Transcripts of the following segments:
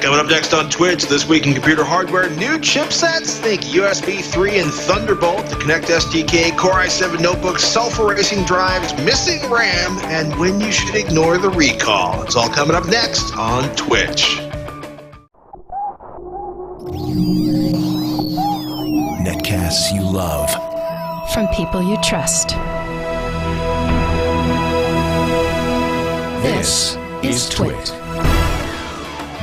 Coming up next on Twitch, This Week in Computer Hardware, new chipsets, think USB3 and Thunderbolt, the Connect SDK, Core i7 notebooks, self-erasing drives, missing RAM, and when you should ignore the recall. It's all coming up next on Twitch. Netcasts you love. From people you trust. This is Twitch.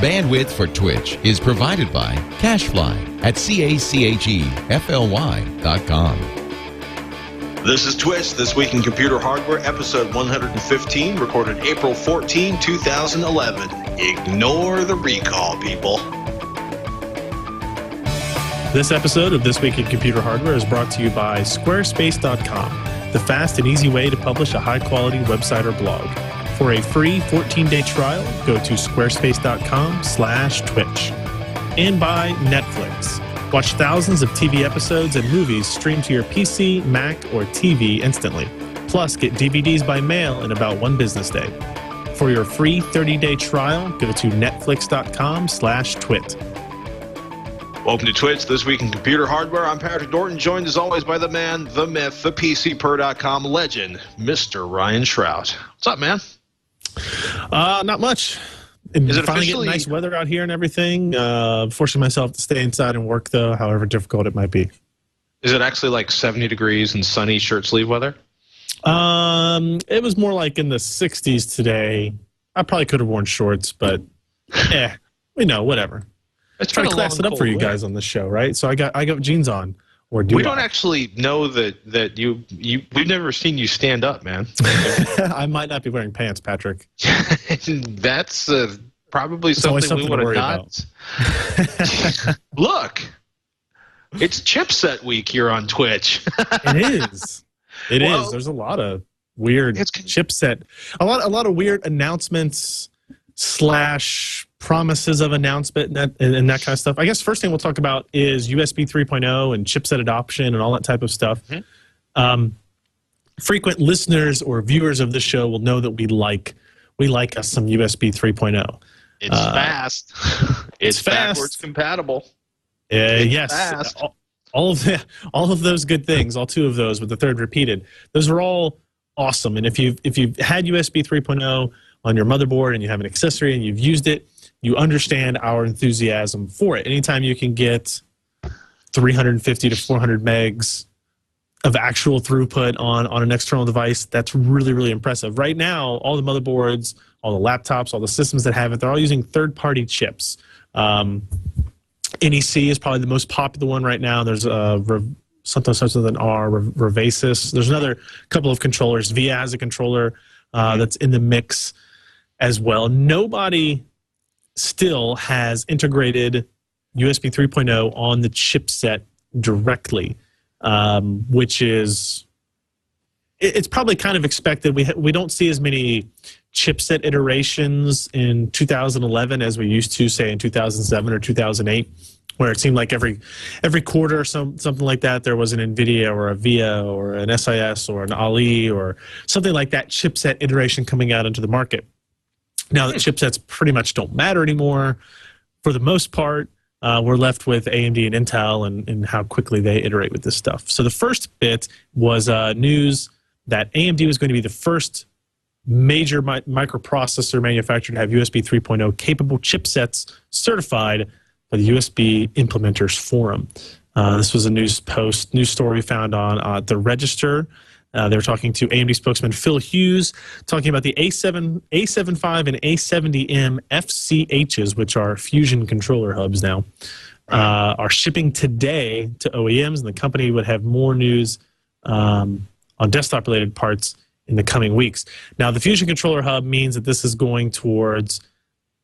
Bandwidth for Twitch is provided by Cachefly at CACHEFLY.com. This is Twitch, This Week in Computer Hardware, episode 115, recorded April 14, 2011. Ignore the recall, people. This episode of This Week in Computer Hardware is brought to you by Squarespace.com, the fast and easy way to publish a high-quality website or blog. For a free 14-day trial, go to squarespace.com/twitch. And by Netflix. Watch thousands of TV episodes and movies streamed to your PC, Mac, or TV instantly. Plus, get DVDs by mail in about 1 business day. For your free 30-day trial, go to netflix.com/twit. Welcome to Twitch, This Week in Computer Hardware. I'm Patrick Norton, joined as always by the man, the myth, the PCPer.com legend, Mr. Ryan Shrout. What's up, man? Not much. Is it finally getting nice weather out here and everything? Forcing myself to stay inside and work, though, however difficult it might be. Is it actually like 70 degrees and sunny shirt sleeve weather? It was more like in the 60s today. I probably could have worn shorts, but we know, whatever. It's trying to class it up for you guys on this show, right? So I got jeans on. Or do we don't actually know that we've never seen you stand up, man. I might not be wearing pants, Patrick. That's probably something we would have not. Look, it's chipset week here on Twitch. It is. It is. There's a lot of weird chipset, a lot of weird announcements / promises of announcement and that kind of stuff. I guess first thing we'll talk about is USB 3.0 and chipset adoption and all that type of stuff. Mm-hmm. Frequent listeners or viewers of this show will know that we like us some USB 3.0. It's fast. It's fast. Backwards compatible. Yes. Fast. All of those good things, all 2 of those with the third repeated. Those are all awesome. And if you've had USB 3.0 on your motherboard and you have an accessory and you've used it, you understand our enthusiasm for it. Anytime you can get 350 to 400 megs of actual throughput on an external device, that's really, really impressive. Right now, all the motherboards, all the laptops, all the systems that have it, they're all using third-party chips. NEC is probably the most popular one right now. There's something such as an R, Revasis. There's another couple of controllers. VIA has a controller that's in the mix as well. Nobody still has integrated USB 3.0 on the chipset directly, which is it's probably kind of expected. We don't see as many chipset iterations in 2011 as we used to, say, in 2007 or 2008, where it seemed like every quarter or something like that, there was an NVIDIA or a VIA or an SIS or an Ali or something like that chipset iteration coming out into the market. Now that chipsets pretty much don't matter anymore, for the most part, we're left with AMD and Intel and how quickly they iterate with this stuff. So the first bit was news that AMD was going to be the first major microprocessor manufacturer to have USB 3.0 capable chipsets certified by the USB Implementers Forum. This was a news story found on the Register. They were talking to AMD spokesman Phil Hughes, talking about the A75 and A70M FCHs, which are Fusion Controller Hubs now, are shipping today to OEMs, and the company would have more news on desktop-related parts in the coming weeks. Now, the Fusion Controller Hub means that this is going towards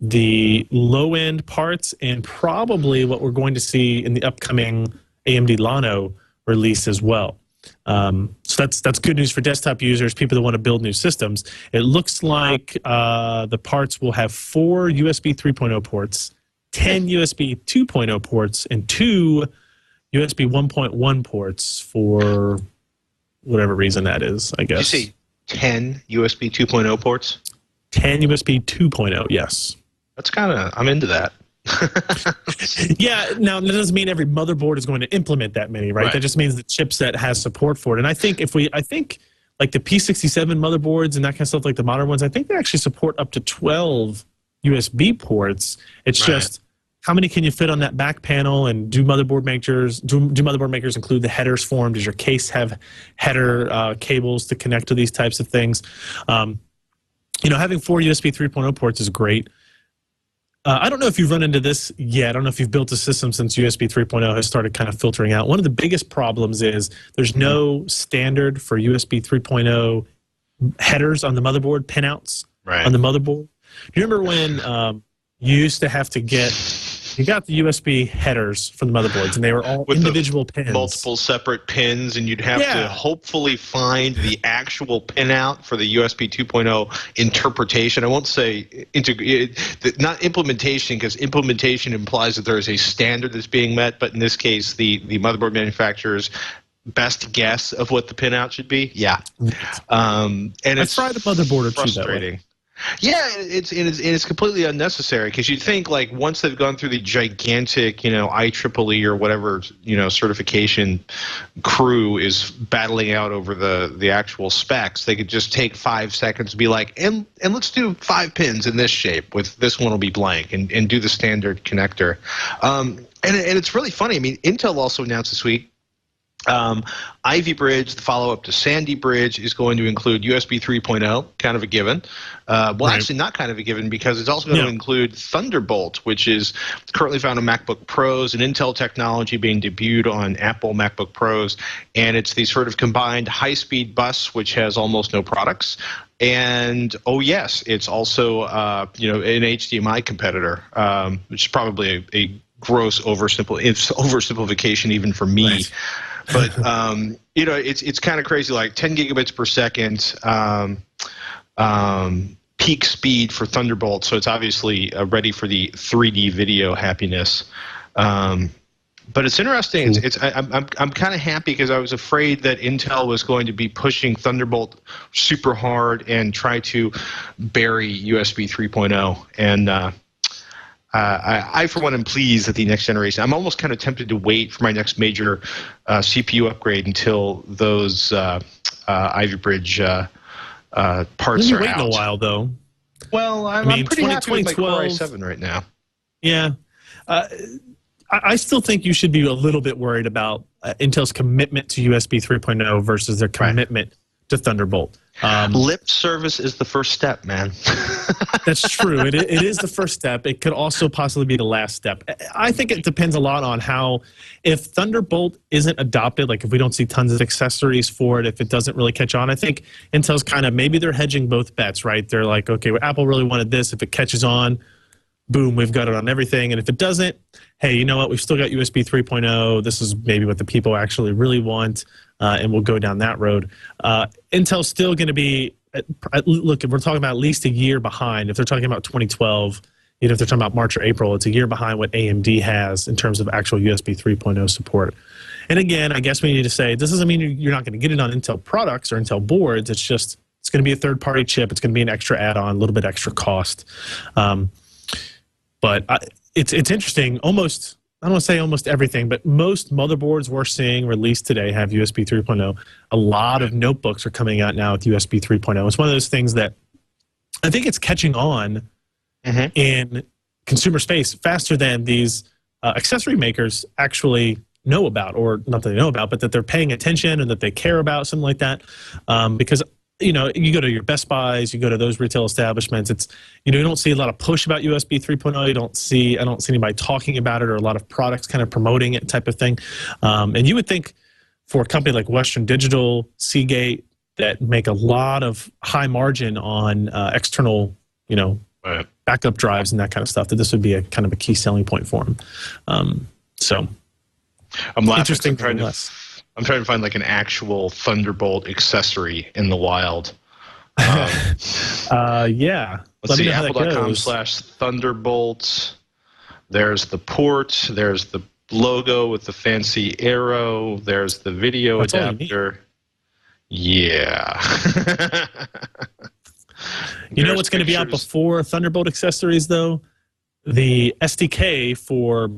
the low-end parts and probably what we're going to see in the upcoming AMD Llano release as well. So that's good news for desktop users, people that want to build new systems. It looks like the parts will have 4 USB 3.0 ports, 10 USB 2.0 ports, and 2 USB 1.1 ports for whatever reason that is, I guess. Did you say 10 USB 2.0 ports? 10 USB 2.0, yes. That's kind of, I'm into that. Yeah, now that doesn't mean every motherboard is going to implement that many, right? That just means the chipset has support for it. And I think like the P67 motherboards and that kind of stuff, like the modern ones, I think they actually support up to 12 USB ports. It's just how many can you fit on that back panel, and do motherboard makers include the headers for them? Does your case have header cables to connect to these types of things? You know, having 4 USB 3.0 ports is great. I don't know if you've run into this yet. I don't know if you've built a system since USB 3.0 has started kind of filtering out. One of the biggest problems is there's no standard for USB 3.0 headers on the motherboard, pinouts on the motherboard. Do you remember when you used to have to you got the USB headers from the motherboards, and they were all with individual pins. Multiple separate pins, and you'd have to hopefully find the actual pinout for the USB 2.0 interpretation. I won't say not implementation, because implementation implies that there is a standard that's being met, but in this case, the motherboard manufacturer's best guess of what the pinout should be. Yeah. And it's tried the motherboard or frustrating. Yeah, it's completely unnecessary, because you'd think, like, once they've gone through the gigantic, you know, IEEE or whatever, you know, certification crew is battling out over the actual specs, they could just take 5 seconds to be like, and let's do 5 pins in this shape, with this one will be blank, and do the standard connector. And it's really funny. I mean, Intel also announced this week Ivy Bridge, the follow-up to Sandy Bridge, is going to include USB 3.0, kind of a given. Actually not kind of a given, because it's also going to include Thunderbolt, which is currently found on MacBook Pros, and Intel technology being debuted on Apple MacBook Pros. And it's the sort of combined high-speed bus, which has almost no products. And, oh yes, it's also you know, an HDMI competitor, which is probably a gross oversimplification even for me. But you know, it's kind of crazy, like 10 gigabits per second peak speed for Thunderbolt. So it's obviously ready for the 3D video happiness. But it's interesting. I'm kind of happy, because I was afraid that Intel was going to be pushing Thunderbolt super hard and try to bury USB 3.0. And I, for one, am pleased that the next generation. I'm almost kind of tempted to wait for my next major CPU upgrade until those Ivy Bridge parts are out. You're waiting a while, though. Well, I'm pretty happy with my Core i7 right now. Yeah. I still think you should be a little bit worried about Intel's commitment to USB 3.0 versus their commitment to Thunderbolt. Lip service is the first step, man. That's true. It is the first step. It could also possibly be the last step. I think it depends a lot on how, if Thunderbolt isn't adopted, like if we don't see tons of accessories for it, if it doesn't really catch on, I think Intel's kind of, maybe they're hedging both bets, right? They're like, okay, well, Apple really wanted this. If it catches on, boom, we've got it on everything. And if it doesn't, hey, you know what? We've still got USB 3.0. This is maybe what the people actually really want, and we'll go down that road. Intel's still going to be, look, if we're talking about at least a year behind, if they're talking about 2012, you know, if they're talking about March or April, it's a year behind what AMD has in terms of actual USB 3.0 support. And again, I guess we need to say, this doesn't mean you're not going to get it on Intel products or Intel boards. It's just, it's going to be a third-party chip. It's going to be an extra add-on, a little bit extra cost. But it's interesting. Almost, I don't want to say almost everything, but most motherboards we're seeing released today have USB 3.0. A lot of notebooks are coming out now with USB 3.0. It's one of those things that I think it's catching on in consumer space faster than these accessory makers actually know about, or not that they know about, but that they're paying attention and that they care about, something like that. Because, you know, you go to your Best Buys, you go to those retail establishments, it's, you know, you don't see a lot of push about USB 3.0. I don't see anybody talking about it, or a lot of products kind of promoting it, type of thing. And you would think for a company like Western Digital, Seagate, that make a lot of high margin on external, you know, backup drives and that kind of stuff, that this would be a kind of a key selling point for them. So I'm laughing. Interesting. I'm trying to find like an actual Thunderbolt accessory in the wild. Yeah. Let's see, apple.com/Thunderbolt. There's the port. There's the logo with the fancy arrow. There's the video adapter. Yeah. You know what's going to be out before Thunderbolt accessories, though? the SDK for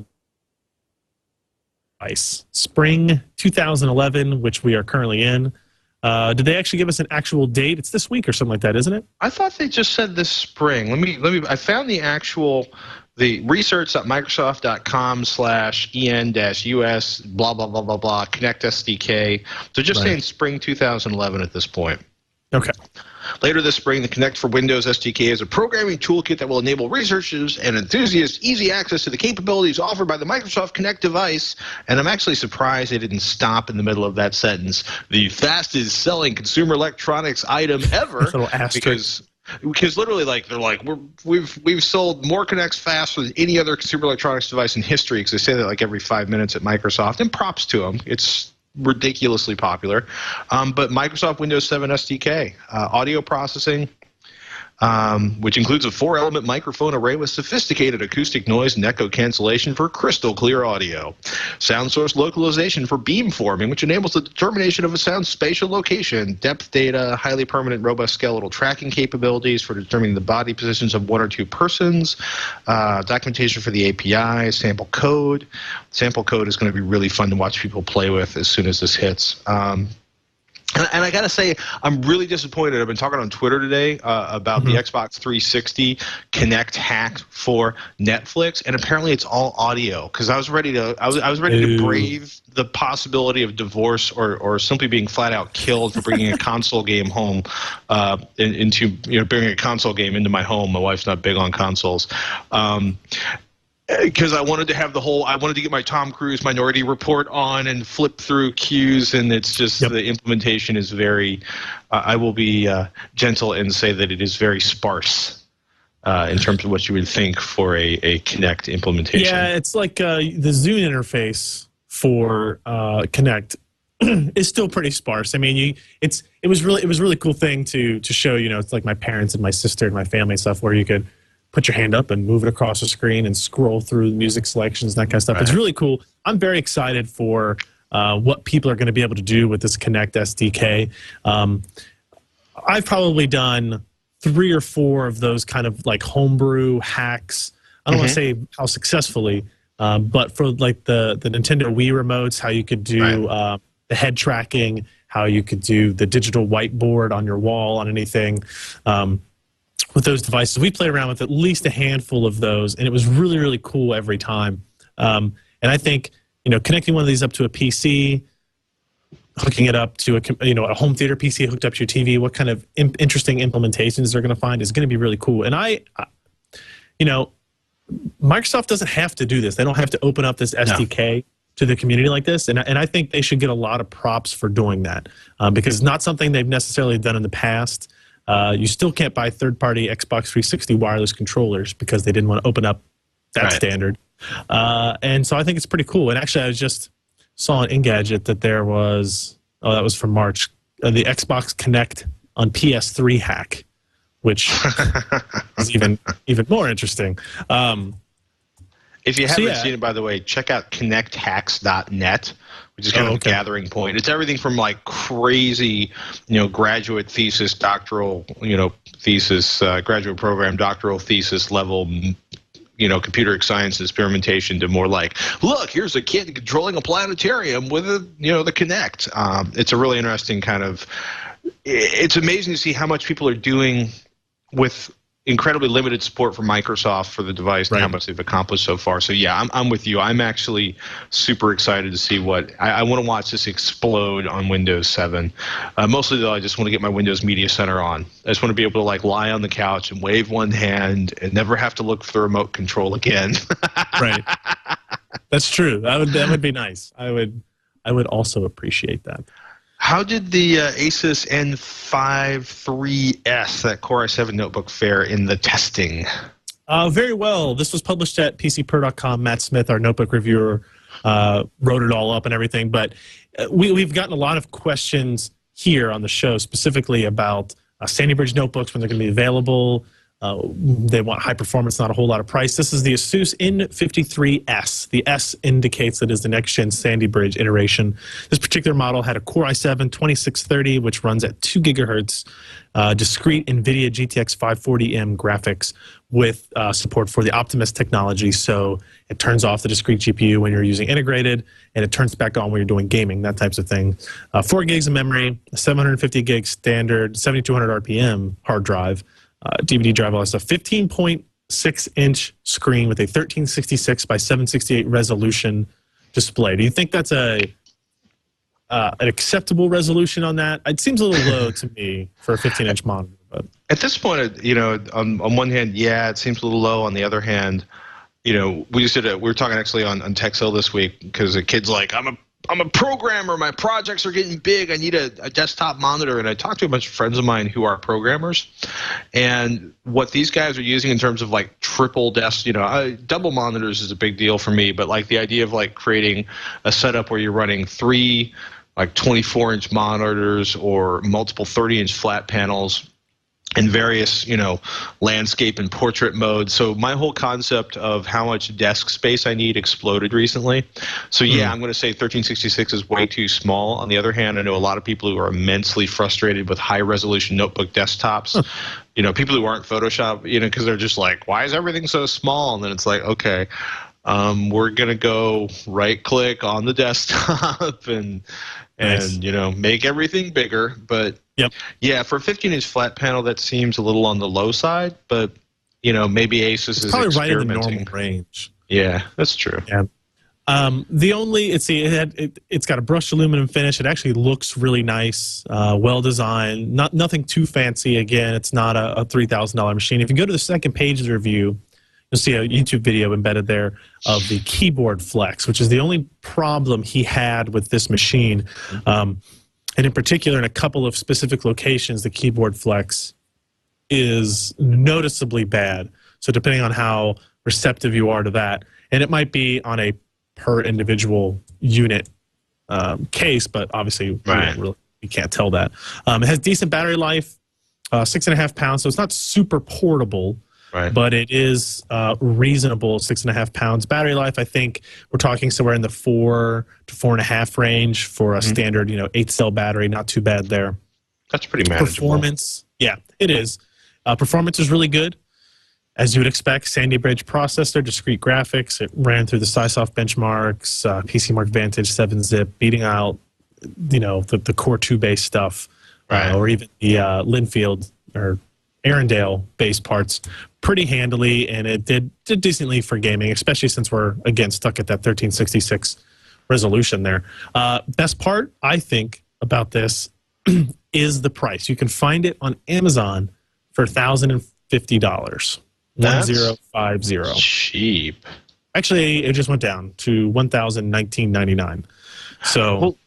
spring 2011, which we are currently in. Did they actually give us an actual date? It's this week or something like that, isn't it? I thought they just said this spring. Let me. I found the research.microsoft.com/en-us blah blah blah blah blah Connect SDK. So just saying spring 2011 at this point. Okay. Later this spring, the Connect for Windows SDK is a programming toolkit that will enable researchers and enthusiasts easy access to the capabilities offered by the Microsoft Connect device. And I'm actually surprised they didn't stop in the middle of that sentence. The fastest selling consumer electronics item ever. because literally, like, they're like, we've sold more Connects faster than any other consumer electronics device in history, because they say that like every 5 minutes at Microsoft. And props to them. It's ridiculously popular. But Microsoft Windows 7 SDK, audio processing, which includes a 4-element microphone array with sophisticated acoustic noise and echo cancellation for crystal clear audio. Sound source localization for beamforming, which enables the determination of a sound's spatial location. Depth data, highly permanent robust skeletal tracking capabilities for determining the body positions of 1 or 2 persons. Documentation for the API, sample code. Sample code is going to be really fun to watch people play with as soon as this hits. And I got to say, I'm really disappointed. I've been talking on Twitter today about the Xbox 360 Connect hack for Netflix, and apparently it's all audio. Because I was ready to, I was ready to brave the possibility of divorce or simply being flat out killed for bringing a console game home bringing a console game into my home. My wife's not big on consoles. Because I wanted to have I wanted to get my Tom Cruise Minority Report on and flip through cues, and it's just the implementation is very, I will be gentle and say that it is very sparse in terms of what you would think for a Kinect implementation. Yeah, it's like the Zune interface for Kinect is still pretty sparse. I mean, it was a really cool thing to show. It's like my parents and my sister and my family and stuff, where you could put your hand up and move it across the screen and scroll through music selections and that kind of stuff. Right. It's really cool. I'm very excited for what people are going to be able to do with this Connect SDK. I've probably done 3 or 4 of those kind of like homebrew hacks. I don't want to say how successfully, but for like the Nintendo Wii remotes, how you could do the head tracking, how you could do the digital whiteboard on your wall on anything. With those devices, we played around with at least a handful of those, and it was really, really cool every time. And I think, connecting one of these up to a PC, hooking it up to a home theater PC hooked up to your TV, what kind of interesting implementations they're going to find is going to be really cool. And Microsoft doesn't have to do this. They don't have to open up this SDK to the community like this. And I think they should get a lot of props for doing that, because it's not something they've necessarily done in the past. You still can't buy third-party Xbox 360 wireless controllers because they didn't want to open up that standard. And so I think it's pretty cool. And actually, I just saw on Engadget that there was, that was from March, the Xbox Connect on PS3 hack, which is even more interesting. If you haven't seen it, by the way, check out connecthacks.net, which is kind of a gathering point. It's everything from like crazy, graduate thesis, doctoral, thesis, graduate program, doctoral thesis level, computer science experimentation to more like, look, here's a kid controlling a planetarium with the Kinect. It's a really interesting kind of. It's amazing to see how much people are doing with incredibly limited support from Microsoft for the device and how much they've accomplished so far. So yeah, I'm with you. I'm actually super excited to see what I want to watch this explode on Windows 7. Mostly though, I just want to get my Windows Media Center on. I just want to be able to like lie on the couch and wave one hand and never have to look for the remote control again. Right. That's true. That would be nice. I would also appreciate that. How did the Asus N53S, that Core i7 notebook, fare in the testing? Very well. This was published at PCPro.com. Matt Smith, our notebook reviewer, wrote it all up and everything. But we've gotten a lot of questions here on the show specifically about Sandy Bridge notebooks, when they're going to be available. They want high performance, not a whole lot of price. This is the Asus N53S. The S indicates that it is the next-gen Sandy Bridge iteration. This particular model had a Core i7-2630, which runs at 2 gigahertz, discrete NVIDIA GTX 540M graphics with support for the Optimus technology. So it turns off the discrete GPU when you're using integrated, and it turns back on when you're doing gaming, that types of thing. 4 gigs of memory, 750 gig standard, 7200 RPM hard drive, DVD drive, all that stuff. 15.6-inch screen with a 1366 by 768 resolution display. Do you think that's an acceptable resolution on that? It seems a little low to me for a 15-inch monitor. But at this point, you know, on one hand, yeah, it seems a little low. On the other hand, you know, we were talking actually on TechSale this week because a kid's like, I'm a programmer. My projects are getting big. I need a desktop monitor. And I talked to a bunch of friends of mine who are programmers, and what these guys are using in terms of like triple desk, you know, double monitors is a big deal for me. But like the idea of like creating a setup where you're running 3 like 24-inch monitors or multiple 30-inch flat panels in various, you know, landscape and portrait modes. So my whole concept of how much desk space I need exploded recently. So yeah, I'm going to say 1366 is way too small. On the other hand, I know a lot of people who are immensely frustrated with high-resolution notebook desktops. You know, people who aren't Photoshop, you know, because they're just like, why is everything so small? And then it's like, okay, we're going to go right-click on the desktop and nice. You know, make everything bigger. But yep. Yeah, for a 15-inch flat panel, that seems a little on the low side. But you know, maybe Asus is probably right in experimenting. the normal range. Yeah, that's true. Yeah. The only it's got a brushed aluminum finish. It actually looks really nice, well designed. Nothing too fancy. Again, it's not a $3,000 machine. If you go to the second page of the review, you'll see a YouTube video embedded there of the keyboard flex, which is the only problem he had with this machine. And in particular, in a couple of specific locations, the keyboard flex is noticeably bad. So depending on how receptive you are to that, and it might be on a per individual unit case, but obviously you can't tell that. It has decent battery life, 6.5 pounds, so it's not super portable. Right. But it is reasonable, 6.5 pounds battery life. I think we're talking somewhere in the 4 to 4.5 range for a standard, you know, 8-cell battery. Not too bad there. That's pretty manageable. Performance, yeah, it is. Performance is really good, as you would expect. Sandy Bridge processor, discrete graphics. It ran through the SciSoft benchmarks, PC Mark Vantage 7-zip, beating out, you know, the Core 2 based stuff, or even the Linfield or Arendelle based parts pretty handily, and it did decently for gaming, especially since we're again stuck at that 1366 resolution there. Best part, I think, about this is the price. You can find it on Amazon for $1,050. 1050. Cheap. Actually, it just went down to $1,019.99. So,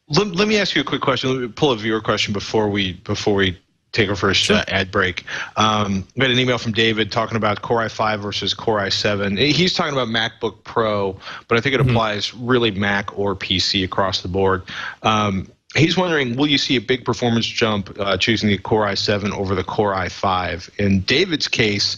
well, let me ask you a quick question. Let me pull a viewer question before we take our first ad break. We had an email from David talking about Core i5 versus Core i7. He's talking about MacBook Pro, but I think it applies really Mac or PC across the board. He's wondering, will you see a big performance jump choosing the Core i7 over the Core i5? In David's case,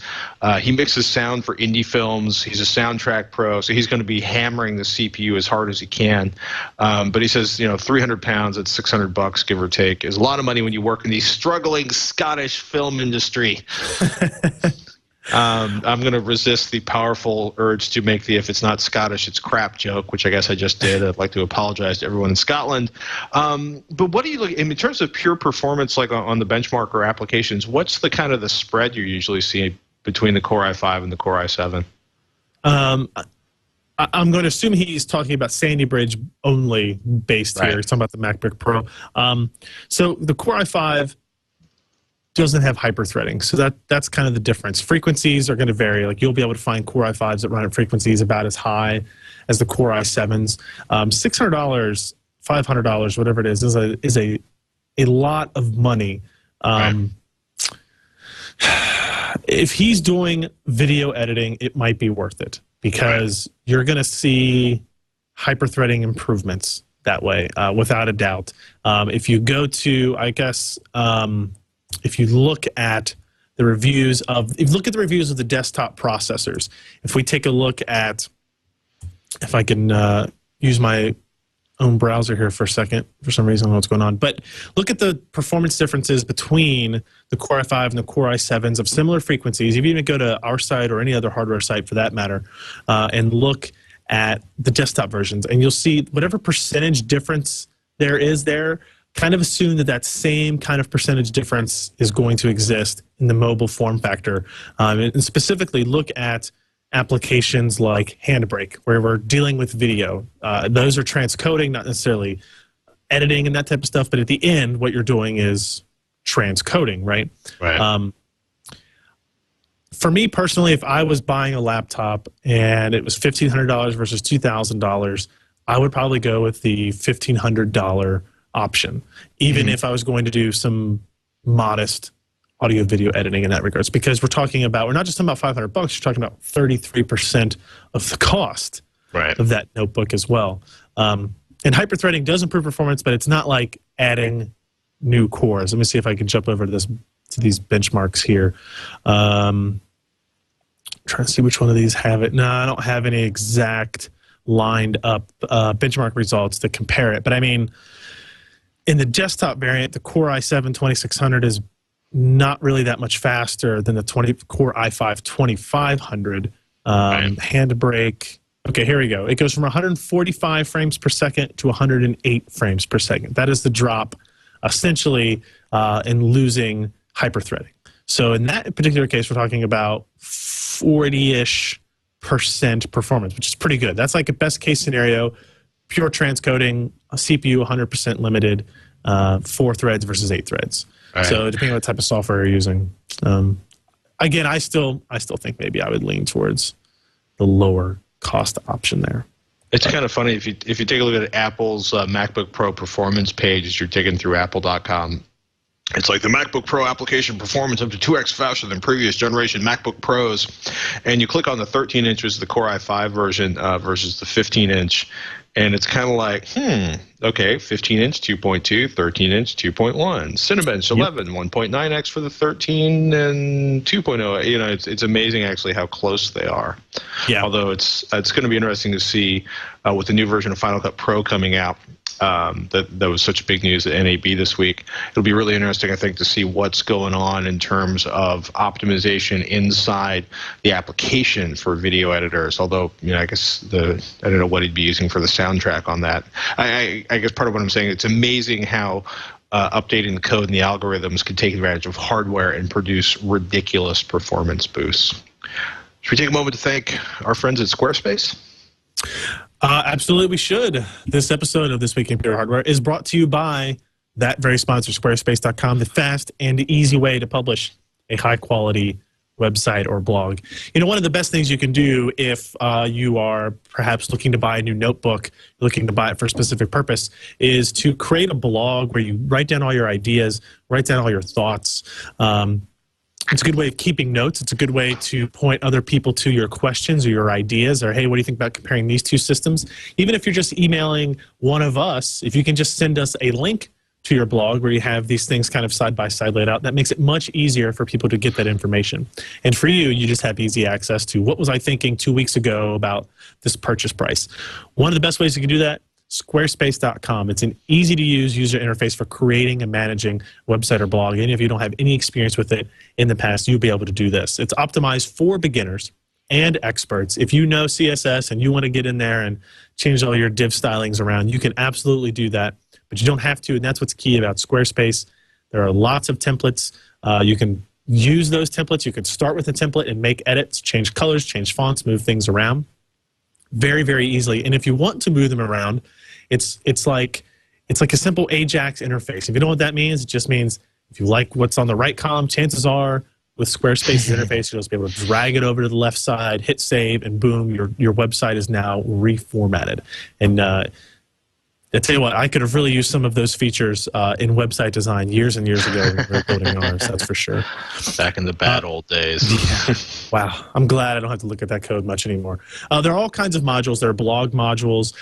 he mixes sound for indie films. He's a soundtrack pro, so he's going to be hammering the CPU as hard as he can. But he says, you know, 300 pounds at $600, give or take, is a lot of money when you work in the struggling Scottish film industry. I'm going to resist the powerful urge to make the "if it's not Scottish, it's crap" joke, which I guess I just did. I'd like to apologize to everyone in Scotland. But what do you look in terms of pure performance, like on the benchmark or applications? What's the kind of the spread you usually see between the Core i5 and the Core i7? I'm going to assume he's talking about Sandy Bridge only based here. He's talking about the MacBook Pro. So the Core i5 doesn't have hyper-threading, so that's kind of the difference. Frequencies are going to vary. Like, you'll be able to find Core i5s that run at frequencies about as high as the Core i7s. $600, $500, whatever it is a lot of money. If he's doing video editing, it might be worth it, because you're going to see hyper-threading improvements that way, without a doubt. If you go to, I guess, if you look at the reviews of the desktop processors, if we take a look at, if I can use my own browser here for a second. For some reason, I don't know what's going on. But look at the performance differences between the Core i5 and the Core i7s of similar frequencies. If you even go to our site or any other hardware site for that matter, and look at the desktop versions, and you'll see whatever percentage difference there is there, kind of assume that that same kind of percentage difference is going to exist in the mobile form factor. And specifically look at applications like Handbrake, where we're dealing with video. Those are transcoding, not necessarily editing and that type of stuff, but at the end, what you're doing is transcoding, right? Right. For me personally, if I was buying a laptop and it was $1,500 versus $2,000, I would probably go with the $1,500 option, even if I was going to do some modest audio video editing in that regards, because we're not just talking about $500, you're talking about 33% of the cost of that notebook as well. And hyperthreading does improve performance, but it's not like adding new cores. Let me see if I can jump over to these benchmarks here. Trying to see which one of these have it. No, I don't have any exact lined up benchmark results to compare it. But I mean, in the desktop variant, the Core i7-2600 is not really that much faster than the Core i5-2500. Handbrake. Okay, here we go. It goes from 145 frames per second to 108 frames per second. That is the drop, essentially, in losing hyperthreading. So in that particular case, we're talking about 40-ish% performance, which is pretty good. That's like a best case scenario, pure transcoding, a CPU 100% limited, 4 threads versus 8 threads. Right. So depending on what type of software you're using. Again, I still think maybe I would lean towards the lower cost option there. It's kind of funny if you take a look at Apple's MacBook Pro performance page as you're digging through apple.com. It's like the MacBook Pro application performance up to 2x faster than previous generation MacBook Pros. And you click on the 13 inches of the Core i5 version versus the 15-inch. And it's kind of like, okay, 15-inch, 2.2, 13-inch, 2.1. Cinebench 11, 1.9x for the 13 and 2.0. You know, it's amazing actually how close they are. Yeah. Although it's going to be interesting to see with the new version of Final Cut Pro coming out. That was such big news at NAB this week. It'll be really interesting, I think, to see what's going on in terms of optimization inside the application for video editors. Although, you know, I guess I don't know what he'd be using for the soundtrack on that. I guess part of what I'm saying, it's amazing how updating the code and the algorithms can take advantage of hardware and produce ridiculous performance boosts. Should we take a moment to thank our friends at Squarespace? Absolutely, we should. This episode of This Week in Computer Hardware is brought to you by that very sponsor, Squarespace.com, the fast and easy way to publish a high-quality website or blog. You know, one of the best things you can do if you are perhaps looking to buy a new notebook, looking to buy it for a specific purpose, is to create a blog where you write down all your ideas, write down all your thoughts. It's a good way of keeping notes. It's a good way to point other people to your questions or your ideas, or, hey, what do you think about comparing these two systems? Even if you're just emailing one of us, if you can just send us a link to your blog where you have these things kind of side by side laid out, that makes it much easier for people to get that information. And for you, you just have easy access to what was I thinking 2 weeks ago about this purchase price. One of the best ways you can do that, Squarespace.com. It's an easy-to-use user interface for creating and managing a website or blog. And if you don't have any experience with it in the past, you'll be able to do this. It's optimized for beginners and experts. If you know CSS and you want to get in there and change all your div stylings around, you can absolutely do that, but you don't have to, and that's what's key about Squarespace. There are lots of templates. You can use those templates. You can start with a template and make edits, change colors, change fonts, move things around very, very easily. And if you want to move them around, it's like a simple Ajax interface. If you know what that means, it just means if you like what's on the right column, chances are with Squarespace's interface, you'll just be able to drag it over to the left side, hit save, and boom, your website is now reformatted. And I tell you what, I could have really used some of those features in website design years and years ago when we were building ours, that's for sure. Back in the bad old days. Yeah. Wow. I'm glad I don't have to look at that code much anymore. There are all kinds of modules. There are blog modules,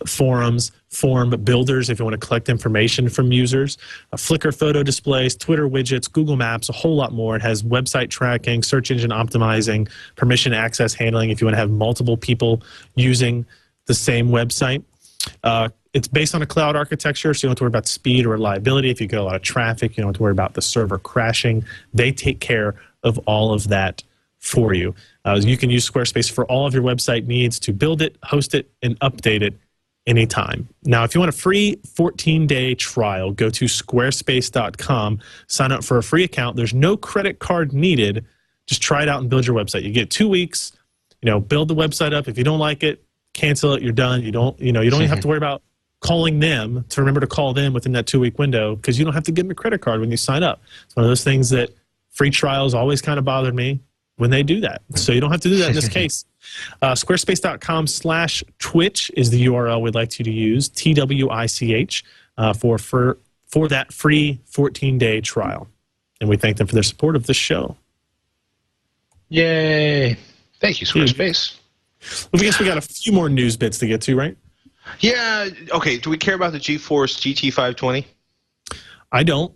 forums, form builders if you want to collect information from users, Flickr photo displays, Twitter widgets, Google Maps, a whole lot more. It has website tracking, search engine optimizing, permission access handling if you want to have multiple people using the same website. It's based on a cloud architecture, so you don't have to worry about speed or reliability. If you get a lot of traffic, you don't have to worry about the server crashing. They take care of all of that for you. You can use Squarespace for all of your website needs to build it, host it, and update it anytime. Now, if you want a free 14-day trial, go to squarespace.com, sign up for a free account. There's no credit card needed. Just try it out and build your website. You get 2 weeks, build the website up. If you don't like it, cancel it, you're done. You don't even have to worry about calling them to remember to call them within that 2-week window, because you don't have to give them a credit card when you sign up. It's one of those things that free trials always kind of bothered me when they do that. So you don't have to do that in this case. Squarespace.com/twich is the URL we'd like you to use, TWICH, for that free 14-day trial. And we thank them for their support of this show. Yay. Thank you, Squarespace. Well, I guess we got a few more news bits to get to, right? Yeah. Okay. Do we care about the GeForce GT520? I don't.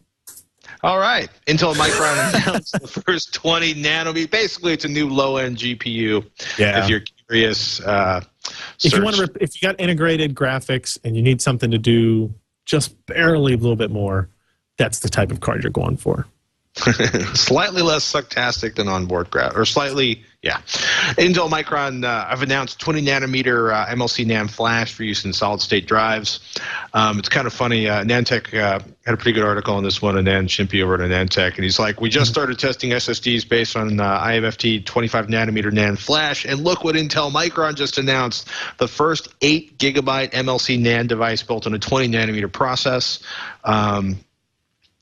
All right. Intel Micron announced the first 20 nanometer. Basically, it's a new low-end GPU. Yeah. If you're curious, if you got integrated graphics and you need something to do just barely a little bit more, that's the type of card you're going for. Slightly less sucktastic than onboard graph, or slightly, yeah. Intel Micron have announced 20 nanometer MLC NAND flash for use in solid state drives. It's kind of funny. Nantech had a pretty good article on this one, and Dan Shimpey over at Nantech, and he's like, "We just started testing SSDs based on IMFT 25 nanometer NAND flash, and look what Intel Micron just announced: the first 8 gigabyte MLC NAND device built on a 20 nanometer process."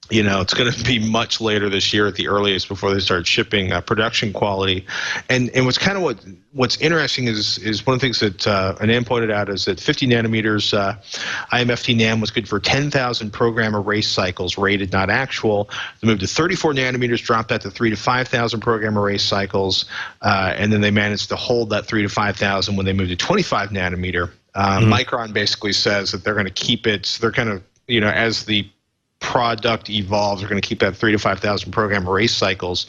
It's going to be much later this year at the earliest before they start shipping production quality. And what's interesting is one of the things that Anand pointed out is that 50 nanometers IMFT NAND was good for 10,000 program erase cycles, rated not actual. They moved to 34 nanometers, dropped that to 3,000 to 5,000 program erase cycles, and then they managed to hold that 3,000 to 5,000 when they moved to 25 nanometer. Micron basically says that they're going to keep it. They're kind of, as the product evolves, we're going to keep that 3,000 to 5,000 program erase cycles.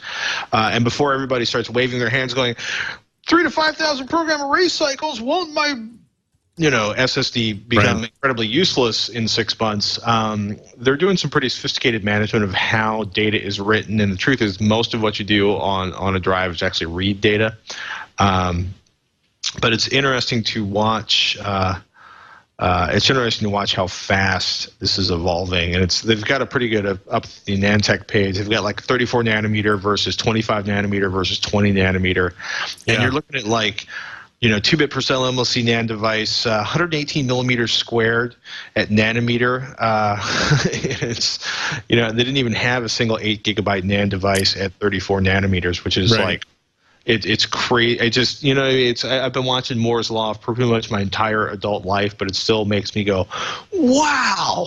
And before everybody starts waving their hands going, 3,000 to 5,000 program erase cycles, won't my SSD become incredibly useless in 6 months? They're doing some pretty sophisticated management of how data is written, and the truth is most of what you do on a drive is actually read data. But it's interesting to watch. It's interesting to watch how fast this is evolving, and they've got a pretty good up the Nantech page. They've got like 34 nanometer versus 25 nanometer versus 20 nanometer, and you're looking at 2-bit per cell MLC NAND device, 118 millimeters squared at nanometer. It's they didn't even have a single 8 gigabyte NAND device at 34 nanometers, which is like. It's crazy. I've been watching Moore's Law for pretty much my entire adult life, but it still makes me go, wow,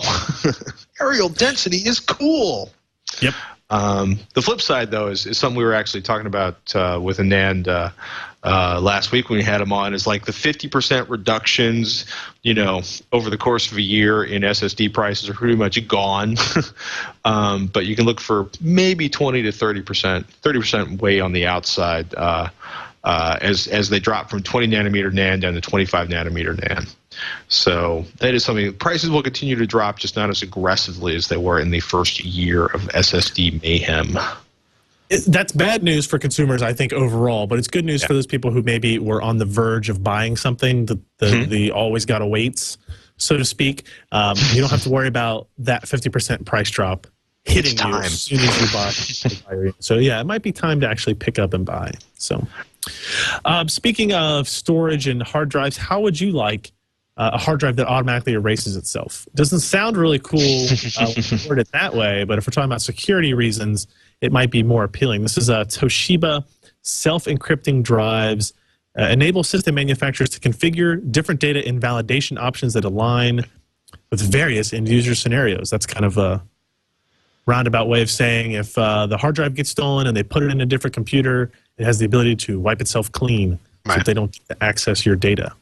areal density is cool. Yep. The flip side, though, is something we were actually talking about with Anand last week when we had him on, is like the 50% reductions, over the course of a year in SSD prices are pretty much gone. But you can look for maybe 20 to 30%, 30% way on the outside as they drop from 20 nanometer NAND down to 25 nanometer NAND. So that is something. Prices will continue to drop, just not as aggressively as they were in the first year of SSD mayhem. That's bad news for consumers, I think, overall, but it's good news for those people who maybe were on the verge of buying something, the always gotta waits, so to speak. You don't have to worry about that 50% price drop hitting you as soon as you buy. So yeah, it might be time to actually pick up and buy. So speaking of storage and hard drives, how would you like a hard drive that automatically erases itself? It doesn't sound really cool when you word it that way, but if we're talking about security reasons, it might be more appealing. This is a Toshiba self-encrypting drives, enable system manufacturers to configure different data invalidation options that align with various end-user scenarios. That's kind of a roundabout way of saying if the hard drive gets stolen and they put it in a different computer, it has the ability to wipe itself clean so that they don't get to access your data.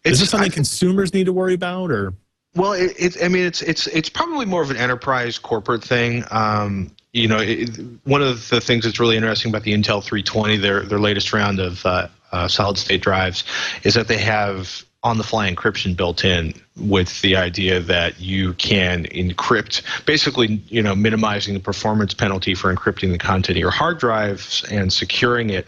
Is this something consumers need to worry about, or? Well, it's probably more of an enterprise corporate thing. One of the things that's really interesting about the Intel 320, their latest round of solid state drives, is that they have on-the-fly encryption built in, with the idea that you can encrypt, basically, minimizing the performance penalty for encrypting the content of your hard drives and securing it,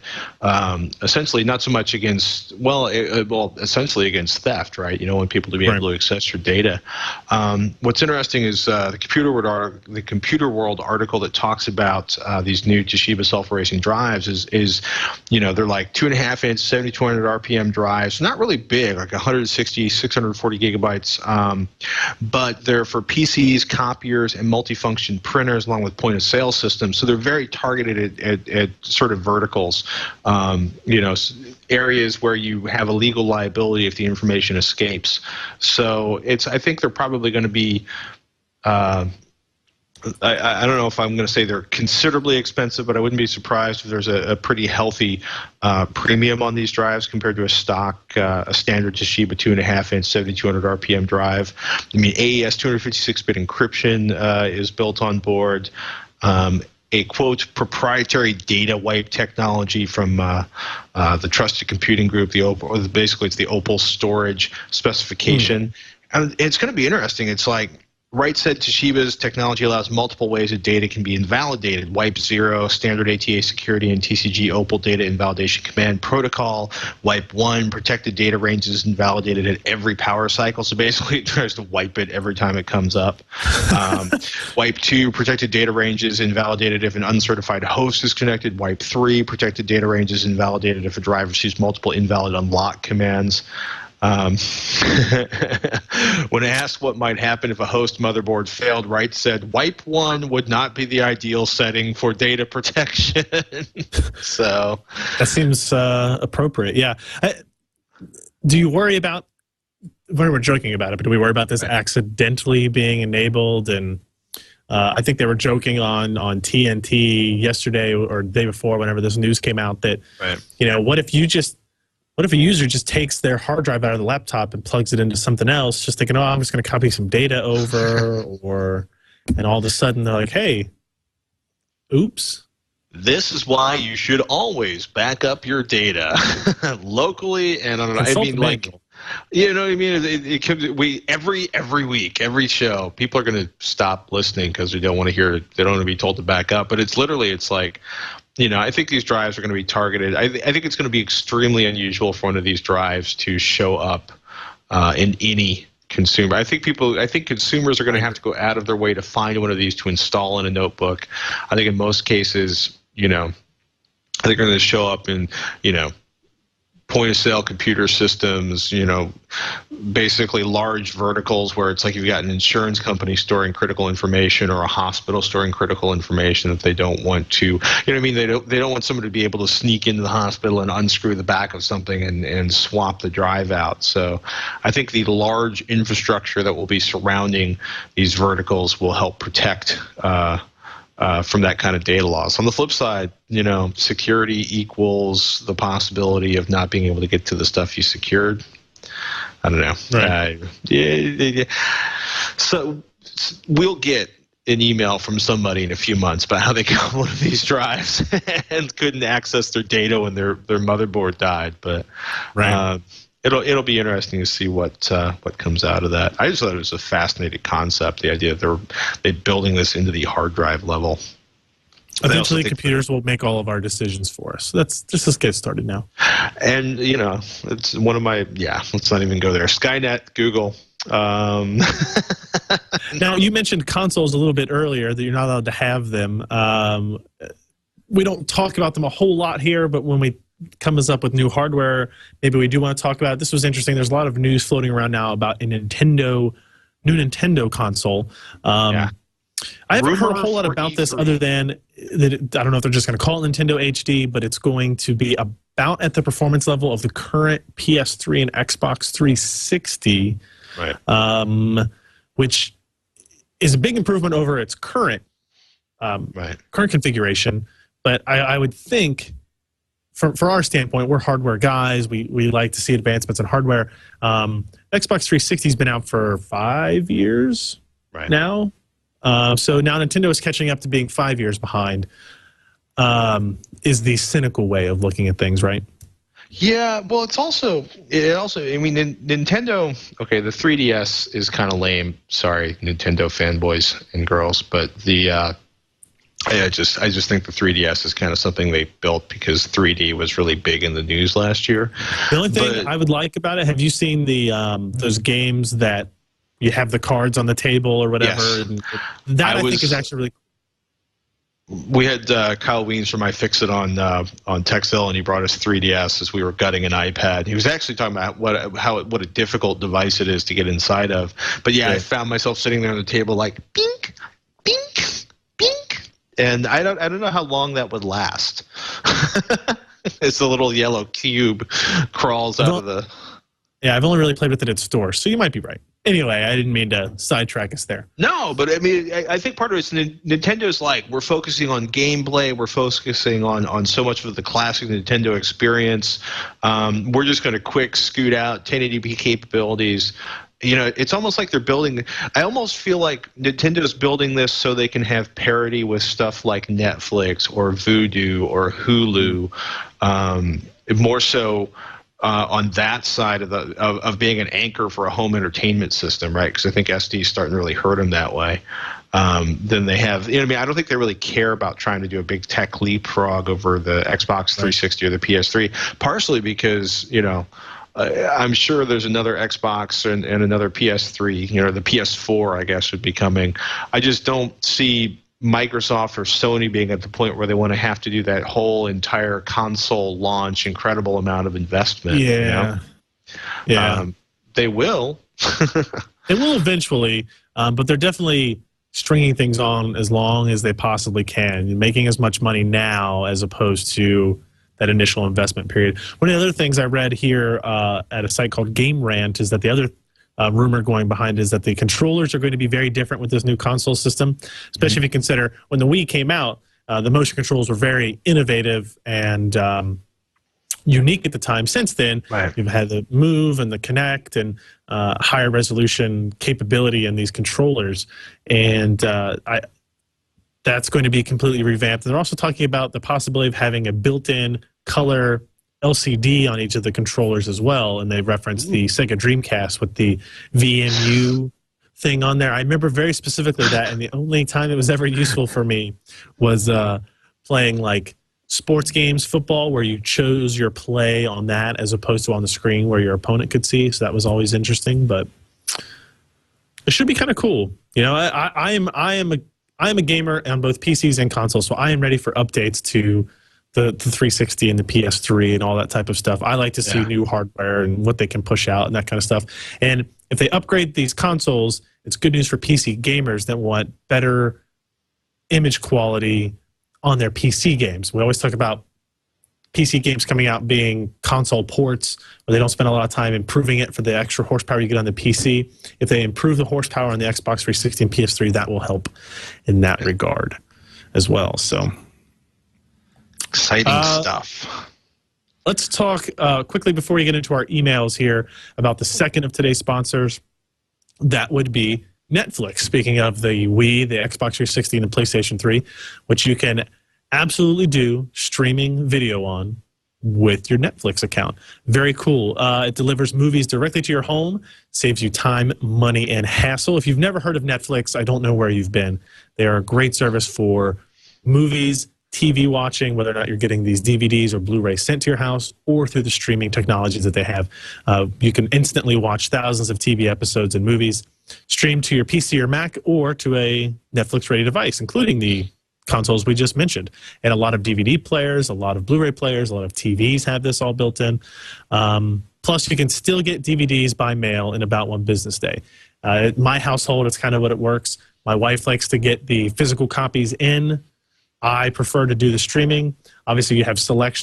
essentially not so much against, essentially against theft, right? You don't want people to be able to access your data. What's interesting is the Computer World article that talks about these new Toshiba self-erasing drives is they're like 2.5-inch, 7200 RPM drives, not really big, like 160, 640 gigabytes. But they're for PCs, copiers, and multifunction printers, along with point-of-sale systems. So they're very targeted at sort of verticals, areas where you have a legal liability if the information escapes. So I think they're probably going to be. I don't know if I'm going to say they're considerably expensive, but I wouldn't be surprised if there's a pretty healthy premium on these drives compared to a standard Toshiba 2.5-inch 7200 RPM drive. I mean, AES 256-bit encryption is built on board. A quote proprietary data wipe technology from the Trusted Computing Group, basically it's the Opal storage specification, and it's going to be interesting. It's like. Wright said Toshiba's technology allows multiple ways that data can be invalidated. Wipe 0, standard ATA security, and TCG Opal data invalidation command protocol. Wipe 1, protected data ranges invalidated at every power cycle. So basically it tries to wipe it every time it comes up. Wipe 2, protected data ranges invalidated if an uncertified host is connected. Wipe 3, protected data ranges invalidated if a drive receives multiple invalid unlock commands. When asked what might happen if a host motherboard failed, Wright said, wipe 1 would not be the ideal setting for data protection. So that seems appropriate. Yeah. Do you worry about, we're joking about it, but do we worry about this accidentally being enabled? And I think they were joking on TNT yesterday or the day before, whenever this news came out, that, what if a user just takes their hard drive out of the laptop and plugs it into something else, just thinking, I'm just going to copy some data over, and all of a sudden they're like, hey, oops. This is why you should always back up your data locally, and you know what I mean? It comes, every week, every show, people are going to stop listening because they don't want to hear, they don't want to be told to back up. But it's like. I think these drives are going to be targeted. I think it's going to be extremely unusual for one of these drives to show up in any consumer. I think consumers are going to have to go out of their way to find one of these to install in a notebook. I think in most cases, I think they're going to show up in, point-of-sale computer systems, basically large verticals where it's like you've got an insurance company storing critical information or a hospital storing critical information that they don't want to, They don't want someone to be able to sneak into the hospital and unscrew the back of something and swap the drive out. So I think the large infrastructure that will be surrounding these verticals will help protect from that kind of data loss. On the flip side, security equals the possibility of not being able to get to the stuff you secured. I don't know. Right. So we'll get an email from somebody in a few months about how they got one of these drives and couldn't access their data when their motherboard died. But it'll be interesting to see what comes out of that. I just thought it was a fascinating concept, the idea that they're building this into the hard drive level. Eventually, computers will make all of our decisions for us. Let's get started now. And it's one of my let's not even go there. Skynet, Google. Now, you mentioned consoles a little bit earlier, that you're not allowed to have them. We don't talk about them a whole lot here, but when we comes up with new hardware, maybe we do want to talk about it. This was interesting. There's a lot of news floating around now about a new Nintendo console. I haven't heard a whole lot about this other than that I don't know if they're just going to call it Nintendo HD, but it's going to be about at the performance level of the current PS3 and Xbox 360, which is a big improvement over its current configuration. But I would think, for our standpoint, we're hardware guys. We like to see advancements in hardware. Xbox 360 has been out for 5 years now. So now Nintendo is catching up to being 5 years behind, is the cynical way of looking at things, right? Yeah, well, it also, I mean, Nintendo, okay, the 3DS is kind of lame. Sorry, Nintendo fanboys and girls, but I just think the 3DS is kind of something they built because 3D was really big in the news last year. The only thing I would like about it, have you seen the those games that you have the cards on the table or whatever? Yes. And that I think is actually really cool. We had Kyle Weens from iFixit on Texel, and he brought us 3DS as we were gutting an iPad. He was actually talking about what a difficult device it is to get inside of. But yeah, I found myself sitting there on the table like bink, bink, bink, and I don't know how long that would last. It's the little yellow cube crawls out of the. Yeah, I've only really played with it at stores, so you might be right. Anyway, I didn't mean to sidetrack us there. No, but I mean, I think part of it's Nintendo's like, we're focusing on gameplay, we're focusing on so much of the classic Nintendo experience. We're just going to quick scoot out 1080p capabilities. You know, it's almost like they're building. I almost feel like Nintendo's building this so they can have parity with stuff like Netflix or Vudu or Hulu, more so. On that side of being an anchor for a home entertainment system, right? Because I think SD is starting to really hurt them that way. Then they have, you know, I mean, I don't think they really care about trying to do a big tech leapfrog over the Xbox 360 or the PS3. Partially because, you know, I'm sure there's another Xbox and another PS3. You know, the PS4, I guess, would be coming. I just don't see Microsoft or Sony being at the point where they want to have to do that whole entire console launch incredible amount of investment. Yeah. You know? Yeah. They will. They will eventually, but they're definitely stringing things on as long as they possibly can, making as much money now as opposed to that initial investment period. One of the other things I read here at a site called Game Rant is that the other rumor going behind is that the controllers are going to be very different with this new console system, especially if you consider when the Wii came out, the motion controls were very innovative and unique at the time. Since then, you've had the Move and the Kinect and higher resolution capability in these controllers, and that's going to be completely revamped. And they're also talking about the possibility of having a built-in color LCD on each of the controllers as well, and they referenced the Sega Dreamcast with the VMU thing on there. I remember very specifically that, and the only time it was ever useful for me was playing like sports games, football, where you chose your play on that as opposed to on the screen where your opponent could see. So that was always interesting, but it should be kind of cool. You know, I am a gamer on both PCs and consoles, so I am ready for updates to the 360 and the PS3 and all that type of stuff. I like to see new hardware and what they can push out and that kind of stuff. And if they upgrade these consoles, it's good news for PC gamers that want better image quality on their PC games. We always talk about PC games coming out being console ports where they don't spend a lot of time improving it for the extra horsepower you get on the PC. If they improve the horsepower on the Xbox 360 and PS3, that will help in that regard as well. So exciting stuff. Let's talk quickly before we get into our emails here about the second of today's sponsors. That would be Netflix. Speaking of the Wii, the Xbox 360, and the PlayStation 3, which you can absolutely do streaming video on with your Netflix account. Very cool. It delivers movies directly to your home, saves you time, money, and hassle. If you've never heard of Netflix, I don't know where you've been. They are a great service for movies, TV watching, whether or not you're getting these DVDs or Blu-ray sent to your house, or through the streaming technologies that they have. You can instantly watch thousands of TV episodes and movies streamed to your PC or Mac or to a Netflix-ready device, including the consoles we just mentioned. And a lot of DVD players, a lot of Blu-ray players, a lot of TVs have this all built in. Plus, you can still get DVDs by mail in about one business day. At my household, it's kind of what it works. My wife likes to get the physical copies in. I prefer to do the streaming. Obviously, you have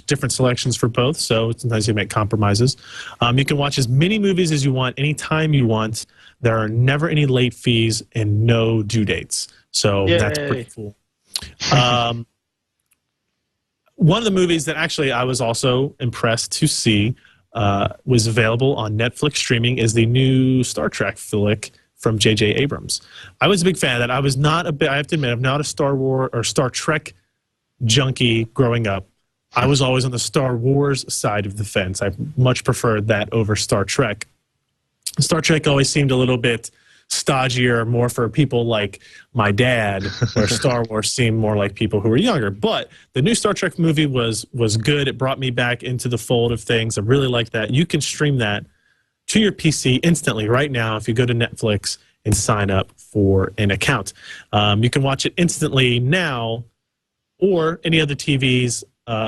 different selections for both, so sometimes you make compromises. You can watch as many movies as you want, anytime you want. There are never any late fees and no due dates, so that's pretty cool. One of the movies that actually I was also impressed to see was available on Netflix streaming is the new Star Trek flick from J.J. Abrams. I was a big fan of that. I have to admit, I'm not a Star Wars or Star Trek junkie growing up. I was always on the Star Wars side of the fence. I much preferred that over Star Trek. Star Trek always seemed a little bit stodgier, more for people like my dad, where Star Wars seemed more like people who were younger. But the new Star Trek movie was good. It brought me back into the fold of things. I really like that. You can stream that to your PC instantly right now if you go to Netflix and sign up for an account. You can watch it instantly now, or any other TVs,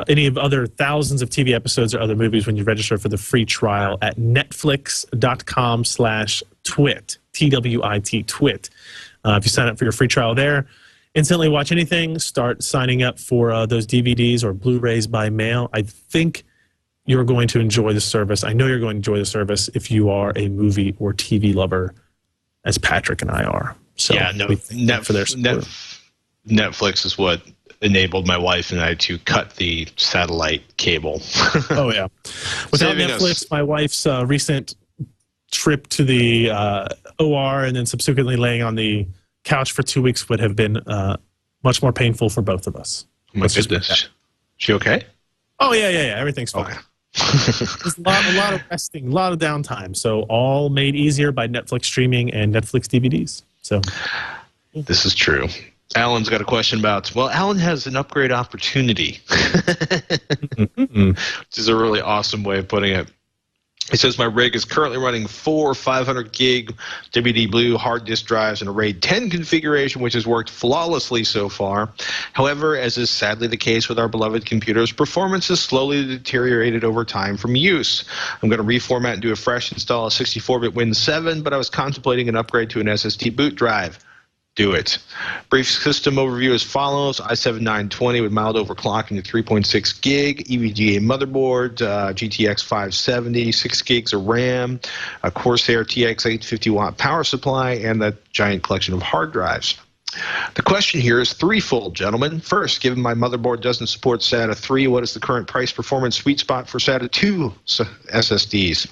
any of other thousands of TV episodes or other movies when you register for the free trial at netflix.com/twit, TWIT, twit. If you sign up for your free trial there, instantly watch anything, start signing up for those DVDs or Blu-rays by mail. I think you're going to enjoy the service. I know you're going to enjoy the service if you are a movie or TV lover, as Patrick and I are. So yeah, no, we thank them for their support. Netflix is what enabled my wife and I to cut the satellite cable. Oh, yeah. Without Netflix, my wife's recent trip to the OR and then subsequently laying on the couch for 2 weeks would have been much more painful for both of us. Oh my goodness. She okay? Oh, yeah. Everything's fine. Okay. There's a lot of resting, a lot of downtime. So all made easier by Netflix streaming and Netflix DVDs. So this is true. Alan's got a question about, well, Alan has an upgrade opportunity, which is a really awesome way of putting it. He says, my rig is currently running 4 500 gig WD Blue hard disk drives in a RAID 10 configuration, which has worked flawlessly so far. However, as is sadly the case with our beloved computers, performance has slowly deteriorated over time from use. I'm going to reformat and do a fresh install of 64-bit Win 7, but I was contemplating an upgrade to an SSD boot drive. Do it. Brief system overview as follows. i7-920 with mild overclocking to 3.6 gig, EVGA motherboard, GTX 570, 6 gigs of RAM, a Corsair TX 850 watt power supply, and that giant collection of hard drives. The question here is threefold, gentlemen. First, given my motherboard doesn't support SATA 3, what is the current price performance sweet spot for SATA 2 SSDs?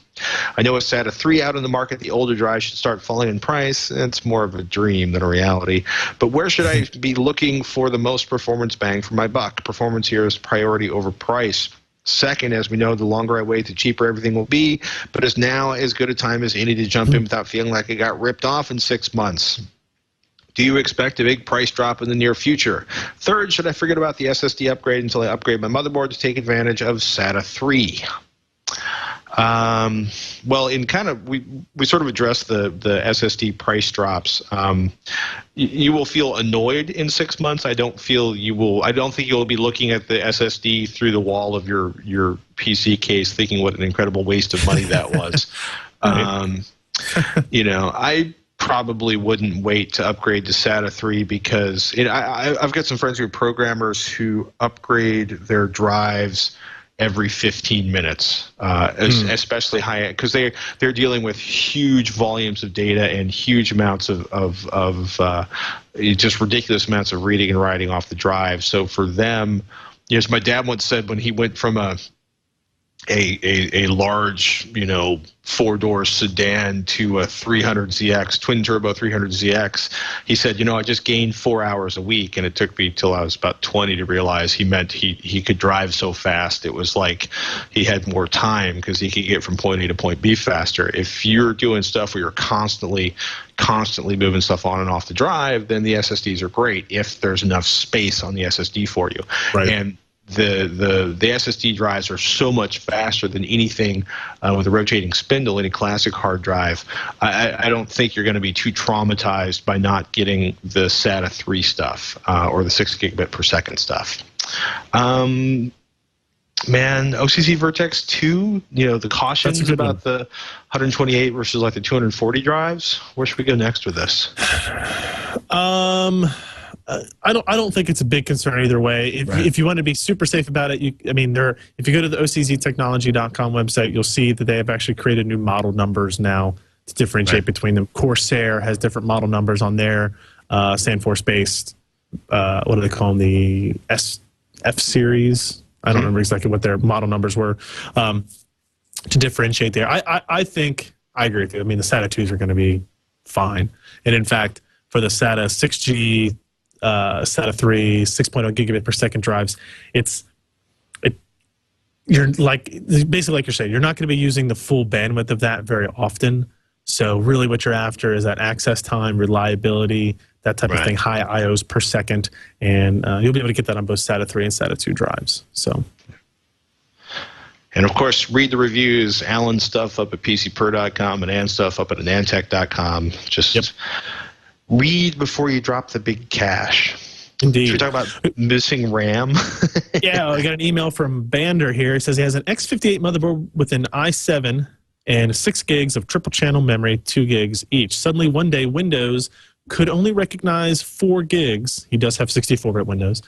I know with SATA 3 out in the market, the older drives should start falling in price. It's more of a dream than a reality. But where should I be looking for the most performance bang for my buck? Performance here is priority over price. Second, as we know, the longer I wait, the cheaper everything will be. But is now as good a time as any to jump in without feeling like I got ripped off in 6 months? Do you expect a big price drop in the near future? Third, should I forget about the SSD upgrade until I upgrade my motherboard to take advantage of SATA 3? Well, in kind of we sort of addressed the SSD price drops. You will feel annoyed in 6 months. I don't think you'll be looking at the SSD through the wall of your PC case thinking what an incredible waste of money that was. I probably wouldn't wait to upgrade to SATA 3 because I've got some friends who are programmers who upgrade their drives every 15 minutes, especially high, because they're dealing with huge volumes of data and huge amounts of just ridiculous amounts of reading and writing off the drive. So for them, as my dad once said, when he went from a large, 4-door sedan to a 300ZX, twin turbo 300ZX, he said, I just gained 4 hours a week, and it took me till I was about 20 to realize he meant he could drive so fast. It was like he had more time because he could get from point A to point B faster. If you're doing stuff where you're constantly moving stuff on and off the drive, then the SSDs are great if there's enough space on the SSD for you. Right. And the SSD drives are so much faster than anything with a rotating spindle, any classic hard drive. I don't think you're going to be too traumatized by not getting the SATA 3 stuff or the 6 gigabit per second stuff. OCC Vertex 2, the cautions about the 128 versus like the 240 drives. Where should we go next with this? I don't think it's a big concern either way. If you want to be super safe about it, if you go to the OCZtechnology.com website, you'll see that they have actually created new model numbers now to differentiate between them. Corsair has different model numbers on their Sandforce-based, what do they call them, the F series? I don't remember exactly what their model numbers were to differentiate there. I think I agree with you. The SATA 2s are going to be fine. And in fact, for the SATA 6G, SATA 3, 6.0 gigabit per second drives, you're basically like you're saying, you're not going to be using the full bandwidth of that very often. So really what you're after is that access time, reliability, that type of thing, high IOs per second, and you'll be able to get that on both SATA 3 and SATA 2 drives. So, and of course, read the reviews. Alan's stuff up at PCPer.com and Ann's stuff up at Anantech.com. Just read before you drop the big cash. Indeed. Should we talk about missing RAM? Yeah, I got an email from Bander here. He says he has an X58 motherboard with an i7 and 6 gigs of triple channel memory, 2 gigs each. Suddenly, one day, Windows could only recognize 4 gigs. He does have 64-bit Windows.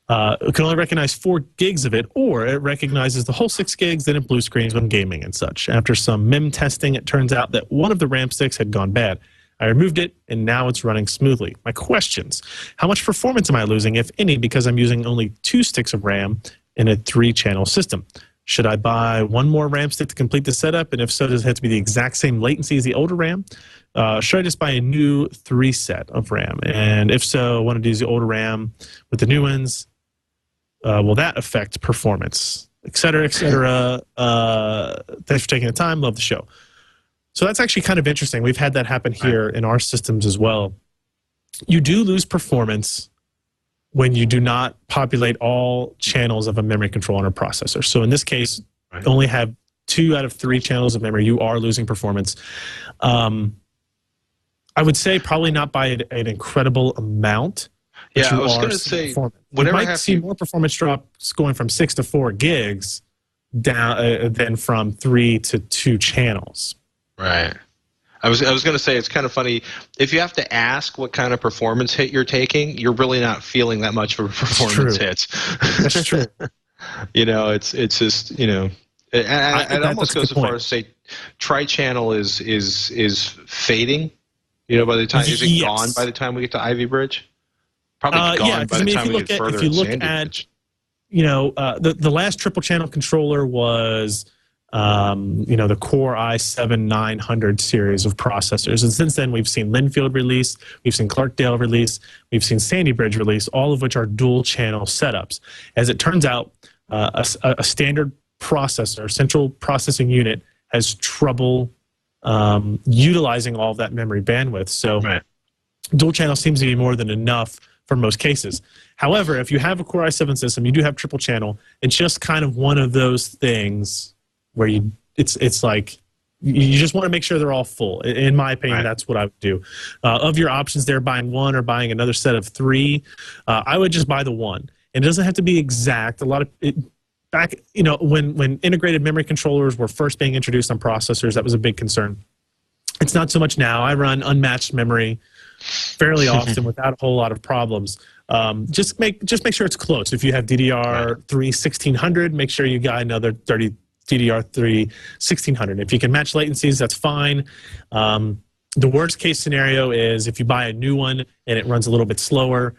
It can only recognize 4 gigs of it, or it recognizes the whole 6 gigs, then it blue screens when gaming and such. After some MIM testing, it turns out that one of the RAM sticks had gone bad. I removed it, and now it's running smoothly. My questions: how much performance am I losing, if any, because I'm using only 2 sticks of RAM in a 3-channel system? Should I buy 1 more RAM stick to complete the setup? And if so, does it have to be the exact same latency as the older RAM? Should I just buy a new 3 set of RAM? And if so, I want to use the older RAM with the new ones. Will that affect performance? Et cetera, et cetera. Thanks for taking the time. Love the show. So that's actually kind of interesting. We've had that happen here in our systems as well. You do lose performance when you do not populate all channels of a memory controller on a processor. So in this case, only have 2 out of 3 channels of memory. You are losing performance. I would say probably not by an incredible amount. Yeah, I was going to say, you might see more performance drops going from 6 to 4 gigs down than from 3 to 2 channels. Right. I was going to say, it's kind of funny. If you have to ask what kind of performance hit you're taking, you're really not feeling that much of a performance hit. That's true. It's just, it almost goes as far as say tri-channel is fading. By the time is gone by the time we get to Ivy Bridge? Probably gone by the time we get further. If you look at, the last triple channel controller was the Core i7-900 series of processors. And since then, we've seen Linfield release, we've seen Clarkdale release, we've seen Sandy Bridge release, all of which are dual channel setups. As it turns out, a standard processor, central processing unit, has trouble utilizing all of that memory bandwidth. So dual channel seems to be more than enough for most cases. However, if you have a Core i7 system, you do have triple channel. It's just kind of one of those things where it's like you just want to make sure they're all full. In my opinion, that's what I would do. Of your options there, buying 1 or buying another set of 3, I would just buy the 1. And it doesn't have to be exact. A lot of back, when integrated memory controllers were first being introduced on processors, that was a big concern. It's not so much now. I run unmatched memory fairly often without a whole lot of problems. Just make sure it's close. If you have DDR3 1600, make sure you got another DDR3 1600. If you can match latencies, that's fine. The worst case scenario is if you buy a new one and it runs a little bit slower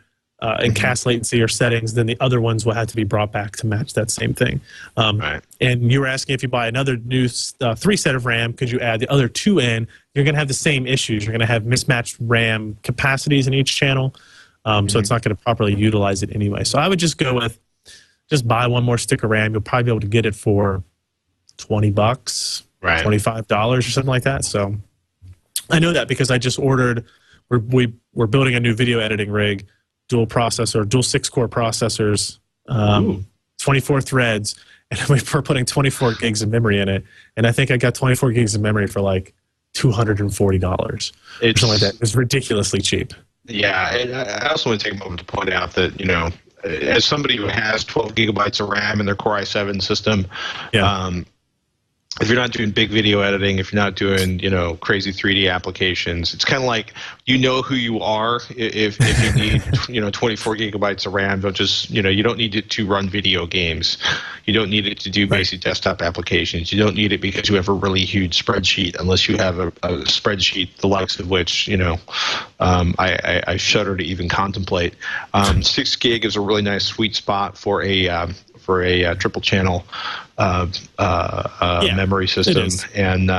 in CAS latency or settings, then the other ones will have to be brought back to match that same thing. And you were asking if you buy another new 3 set of RAM, could you add the other 2 in? You're going to have the same issues. You're going to have mismatched RAM capacities in each channel, so it's not going to properly utilize it anyway. So I would just go with just buy 1 more stick of RAM. You'll probably be able to get it for $20, $25 or something like that. So I know that because I just ordered. We're building a new video editing rig, dual 6-core processors, 24 threads, and we're putting 24 gigs of memory in it. And I think I got 24 gigs of memory for like $240 or something like that. It's ridiculously cheap. Yeah, and I also want to take a moment to point out that as somebody who has 12 gigabytes of RAM in their Core i7 system, if you're not doing big video editing, if you're not doing, crazy 3D applications, it's kind of like who you are. If you need, 24 gigabytes of RAM, don't just, you don't need it to run video games. You don't need it to do basic desktop applications. You don't need it because you have a really huge spreadsheet, unless you have a spreadsheet the likes of which, I shudder to even contemplate. 6 gig is a really nice sweet spot for a triple channel memory system, and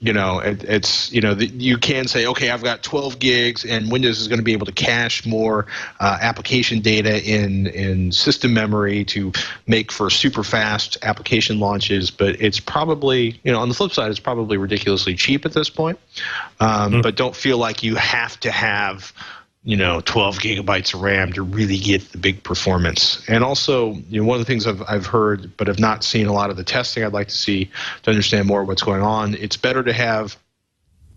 You know, it's, you know, you can say, okay, I've got 12 gigs, and Windows is going to be able to cache more application data in system memory to make for super fast application launches. But it's probably, you know, on the flip side, it's probably ridiculously cheap at this point. But don't feel like you have to have, you know, 12 gigabytes of RAM to really get the big performance. And also, you know, one of the things I've heard but have not seen a lot of the testing I'd like to see to understand more what's going on, it's better to have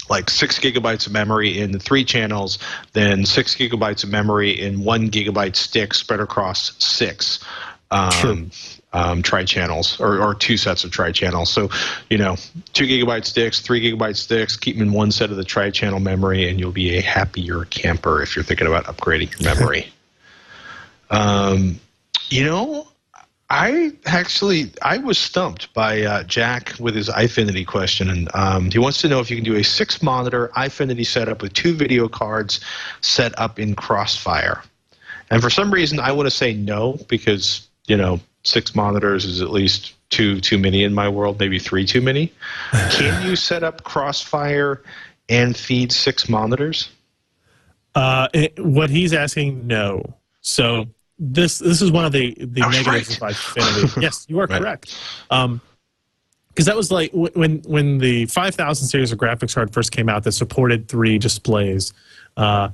like 6 gigabytes of memory in the 3 channels than 6 gigabytes of memory in 1 gigabyte stick spread across 6 tri-channels or 2 sets of tri-channels. So, you know, 2 gigabyte sticks, 3 gigabyte sticks, keep them in 1 set of the tri-channel memory, and you'll be a happier camper if you're thinking about upgrading your memory. You know, I was stumped by Jack with his Eyefinity question, and he wants to know if you can do a 6-monitor Eyefinity setup with 2 video cards set up in Crossfire. And for some reason, I want to say no, because, you know, 6 monitors is at least too many in my world, maybe 3 too many. Can you set up Crossfire and feed 6 monitors? What he's asking, no. So this is one of the negatives of Eyefinity. Yes, you are correct. Because that was like when the 5000 series of graphics card first came out that supported 3 displays. You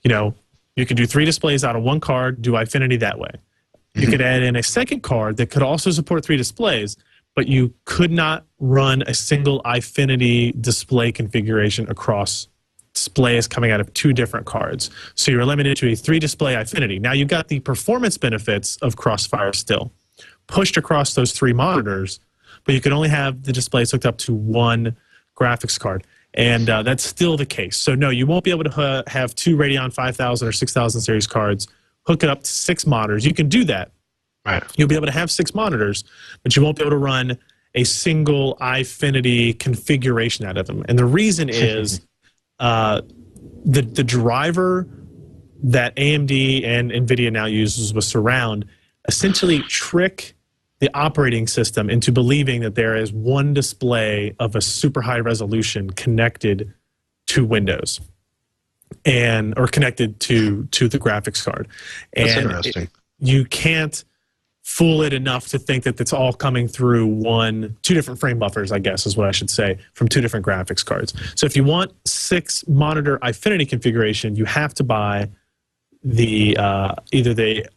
know, you could do 3 displays out of 1 card, do Eyefinity that way. You could add in a second card that could also support 3 displays, but you could not run a single Eyefinity display configuration across displays coming out of 2 different cards. So you're limited to a 3-display Eyefinity. Now, you've got the performance benefits of Crossfire still pushed across those 3 monitors, but you can only have the displays hooked up to 1 graphics card. And that's still the case. So, no, you won't be able to have 2 Radeon 5000 or 6000 series cards, hook it up to 6 monitors. You can do that. Right. You'll be able to have 6 monitors, but you won't be able to run a single Eyefinity configuration out of them. And the reason is the driver that AMD and NVIDIA now uses with Surround essentially trick the operating system into believing that there is 1 display of a super high resolution connected to Windows or connected to the graphics card. That's and interesting. You can't fool it enough to think that it's all coming through 2 different frame buffers, I guess is what I should say, from 2 different graphics cards. So if you want 6 monitor Eyefinity configuration, you have to buy the either the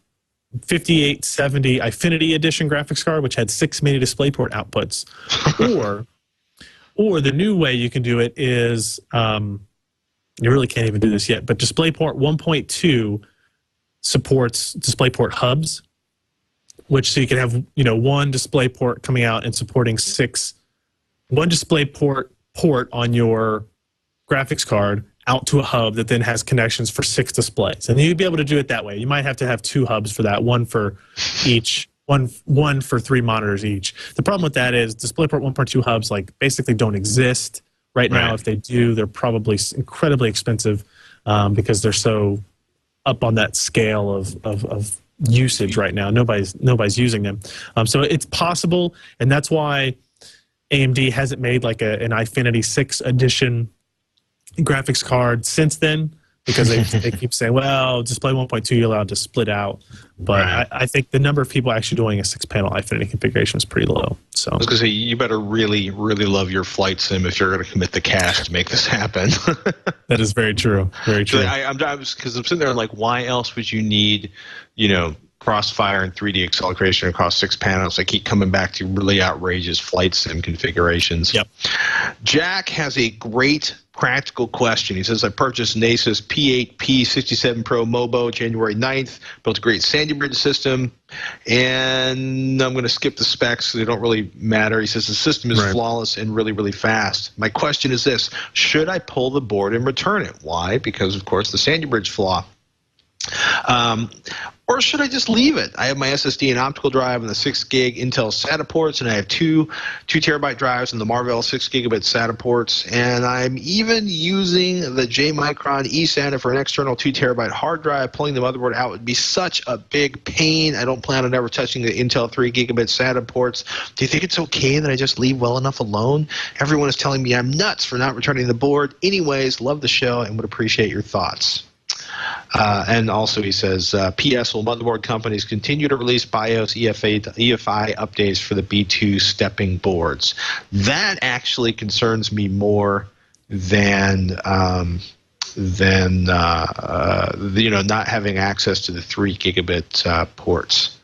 5870 Eyefinity edition graphics card, which had 6 mini DisplayPort outputs, or the new way you can do it is you really can't even do this yet, but DisplayPort 1.2 supports DisplayPort hubs, which so you can have, you know, 1 DisplayPort coming out and supporting 1 DisplayPort port on your graphics card out to a hub that then has connections for 6 displays. And you'd be able to do it that way. You might have to have 2 hubs for that, 1 for each, one for 3 monitors each. The problem with that is DisplayPort 1.2 hubs like basically don't exist right now. If they do, they're probably incredibly expensive because they're so up on that scale of usage right now. Nobody's using them. So it's possible, and that's why AMD hasn't made like an Eyefinity 6 edition graphics card since then, because they keep saying, well, display 1.2 you're allowed to split out. But I think the number of people actually doing a 6-panel Eyefinity configuration is pretty low. So I was going to say, you better really, really love your flight sim if you're going to commit the cash to make this happen. That is very true. Very true. Because I'm sitting there like, why else would you need, you know, Crossfire and 3D acceleration across 6 panels? I keep coming back to really outrageous flight sim configurations. Yep. Jack has a great practical question. He says, I purchased an Asus P8P67 Pro Mobo January 9th, built a great Sandy Bridge system, and I'm going to skip the specs because they don't really matter. He says the system is flawless and really, really fast. My question is this: should I pull the board and return it? Why? Because, of course, the Sandy Bridge flaw. Or should I just leave it? I have my SSD and optical drive and the 6 gig Intel SATA ports, and I have two terabyte drives and the Marvell 6 gigabit SATA ports, and I'm even using the J-Micron eSATA for an external 2 terabyte hard drive. Pulling the motherboard out would be such a big pain. I don't plan on ever touching the Intel 3 gigabit SATA ports. Do you think it's okay that I just leave well enough alone? Everyone is telling me I'm nuts for not returning the board. Anyways, love the show and would appreciate your thoughts. And also he says, P.S. Will motherboard companies continue to release BIOS EFI updates for the B2 stepping boards? That actually concerns me more than not having access to the 3 gigabit ports.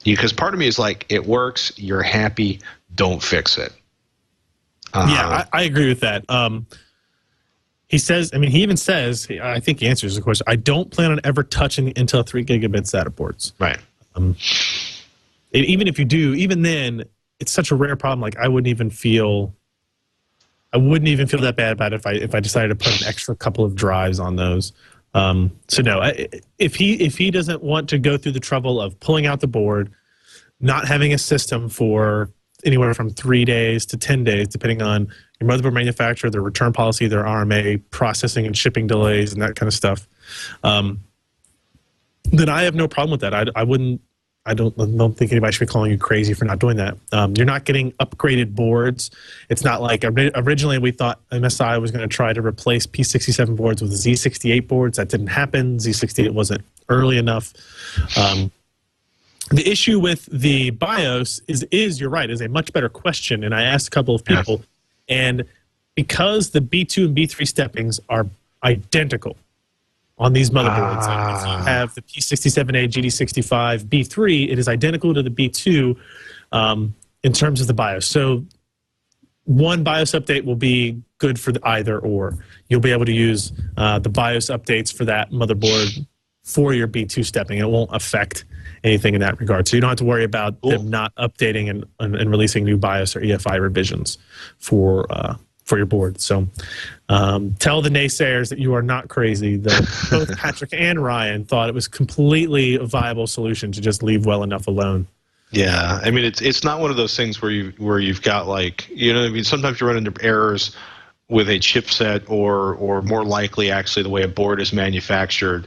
Because part of me is like, it works, you're happy, don't fix it. Yeah, I agree with that. He says, I mean, he even says, I think he answers the question, I don't plan on ever touching the Intel 3 gigabit SATA ports. Right. Even if you do, even then, it's such a rare problem. Like, I wouldn't even feel that bad about it if I decided to put an extra couple of drives on those. So no, if he doesn't want to go through the trouble of pulling out the board, not having a system for anywhere from 3 days to 10 days, depending on your motherboard manufacturer, their return policy, their RMA, processing and shipping delays, and that kind of stuff, then I have no problem with that. I don't think anybody should be calling you crazy for not doing that. You're not getting upgraded boards. It's not like originally we thought MSI was going to try to replace P67 boards with Z68 boards. That didn't happen. Z68 wasn't early enough. The issue with the BIOS is you're right, is a much better question. And I asked a couple of people, and because the B2 and B3 steppings are identical on these motherboards, like if you have the P67A GD65 B3, it is identical to the B2 in terms of the BIOS. So one BIOS update will be good for either or. You'll be able to use the BIOS updates for that motherboard for your B2 stepping. It won't affect anything in that regard. So you don't have to worry about them not updating and releasing new BIOS or EFI revisions for your board. So tell the naysayers that you are not crazy. That both Patrick and Ryan thought it was completely a viable solution to just leave well enough alone. Yeah, I mean, it's not one of those things where you've got, like, you know, I mean, sometimes you run into errors with a chipset or more likely actually the way a board is manufactured.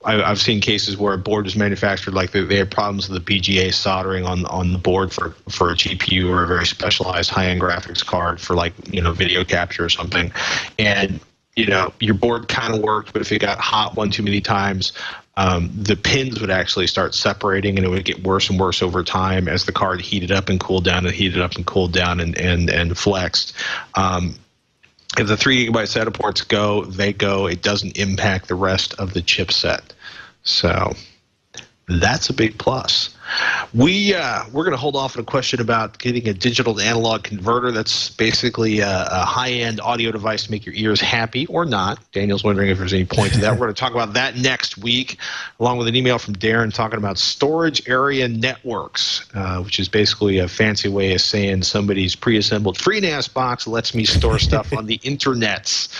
I've seen cases where a board is manufactured like they had problems with the BGA soldering on the board for a GPU or a very specialized high-end graphics card for, like, you know, video capture or something. And, you know, your board kind of worked, but if it got hot one too many times, the pins would actually start separating, and it would get worse and worse over time as the card heated up and cooled down and heated up and cooled down and flexed. If the 3 gigabyte SATA ports go, they go. It doesn't impact the rest of the chipset. So that's a big plus. We're going to hold off on a question about getting a digital to analog converter. That's basically a high-end audio device to make your ears happy, or not. Daniel's wondering if there's any point to that. We're going to talk about that next week, along with an email from Darren talking about storage area networks, which is basically a fancy way of saying somebody's pre-assembled FreeNAS box lets me store stuff on the internets,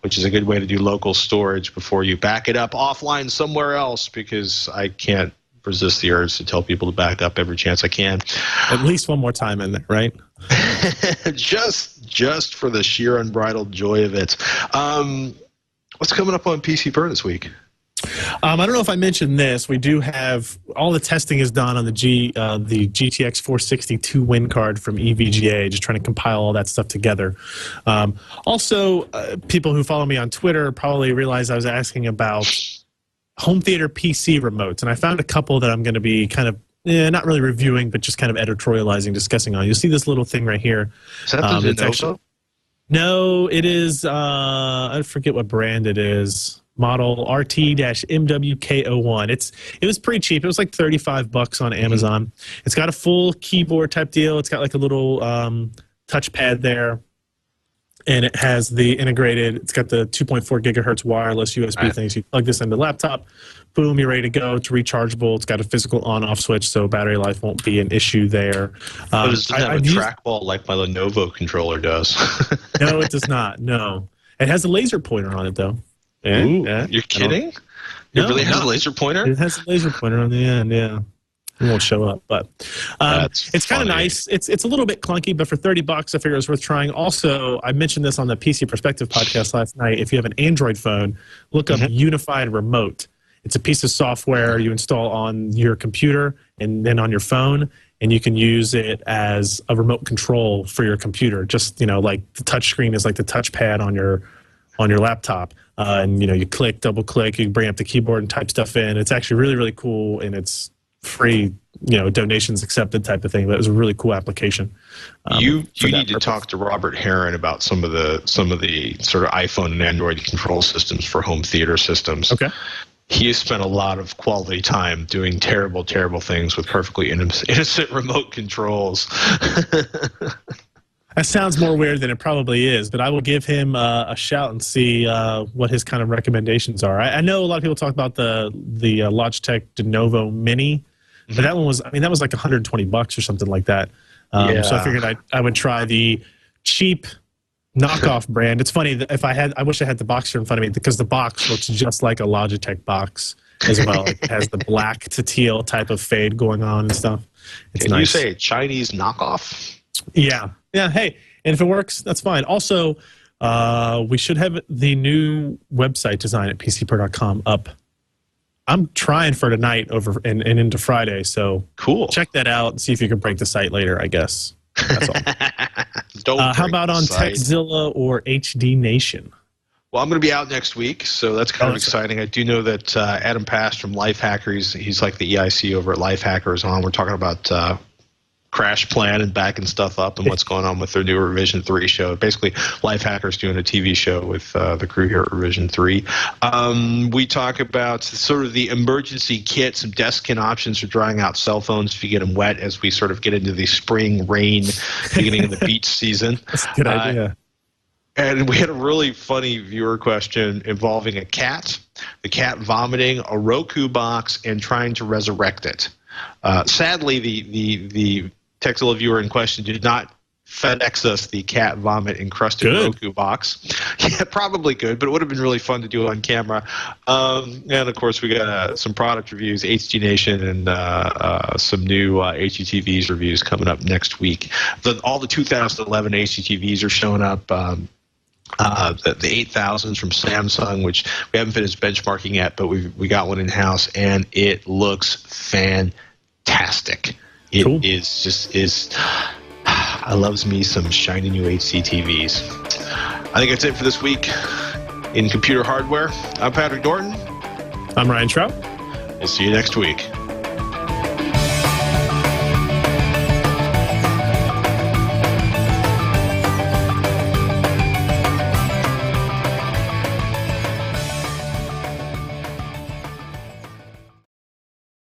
which is a good way to do local storage before you back it up offline somewhere else, because I can't resist the urge to tell people to back up every chance I can. At least one more time in there, right? just for the sheer unbridled joy of it. What's coming up on PC Burn this week? I don't know if I mentioned this. We do have all the testing is done on the GTX 460 2-win card from EVGA, just trying to compile all that stuff together. Also, people who follow me on Twitter probably realize I was asking about home theater PC remotes, and I found a couple that I'm going to be kind of not really reviewing, but just kind of editorializing, discussing on. You'll see this little thing right here. Is that the Lenovo? No, it is. I forget what brand it is. Model RT-MWK01. It was pretty cheap. It was like $35 on Amazon. It's got a full keyboard type deal. It's got like a little touchpad there. And it has the integrated, it's got the 2.4 gigahertz wireless USB thing. So you plug this into the laptop, boom, you're ready to go. It's rechargeable. It's got a physical on-off switch, so battery life won't be an issue there. But it doesn't have a trackball like my Lenovo controller does. No, it does not. No. It has a laser pointer on it, though. Yeah, Ooh, yeah. you're kidding? It No, really has no. a laser pointer? It has a laser pointer on the end, yeah. It won't show up, but it's kind of nice. It's a little bit clunky, but for $30, I figure it's worth trying. Also, I mentioned this on the PC Perspective podcast last night. If you have an Android phone, look up Unified Remote. It's a piece of software you install on your computer and then on your phone, and you can use it as a remote control for your computer. Just, like the touch screen is like the touchpad on your laptop. And, you click, double click, you bring up the keyboard and type stuff in. It's actually really, really cool, and it's free, donations accepted type of thing. But it was a really cool application. You need to talk to Robert Heron about some of the sort of iPhone and Android control systems for home theater systems. Okay. He has spent a lot of quality time doing terrible, terrible things with perfectly innocent remote controls. That sounds more weird than it probably is, but I will give him a shout and see what his kind of recommendations are. I know a lot of people talk about the Logitech de Novo Mini, but that one was, that was like $120 or something like that. So I figured I would try the cheap knockoff brand. It's funny that I wish I had the box here in front of me, because the box looks just like a Logitech box as well. It has the black to teal type of fade going on and stuff. It's Can nice. you say Chinese knockoff? Yeah. Hey, and if it works, that's fine. Also, we should have the new website design at pcper.com up. I'm trying for tonight and into Friday, so cool. Check that out and see if you can break the site later, I guess. That's all. How about on Techzilla or HD Nation? Well, I'm going to be out next week, so that's kind of exciting. I do know that Adam Past from Lifehacker, he's like the EIC over at Lifehacker, is on. We're talking about Crash Plan and backing stuff up and what's going on with their new Revision 3 show. Basically, Lifehacker's doing a TV show with the crew here at Revision 3. We talk about sort of the emergency kit, some desk-kit options for drying out cell phones if you get them wet as we sort of get into the spring rain, beginning of the beach season. That's a good idea. And we had a really funny viewer question involving a cat, the cat vomiting, a Roku box, and trying to resurrect it. Sadly, the Techzilla viewer in question did not FedEx us the cat vomit encrusted Roku box. Yeah, probably good, but it would have been really fun to do on camera. And of course, we got some product reviews, HD Nation, and some new HDTVs reviews coming up next week. All the 2011 HDTVs are showing up. The 8000s from Samsung, which we haven't finished benchmarking yet, but we got one in house, and it looks fantastic. It is I loves me some shiny new HD TVs. I think that's it for this week in computer hardware. I'm Patrick Norton. I'm Ryan Shrout. We'll see you next week.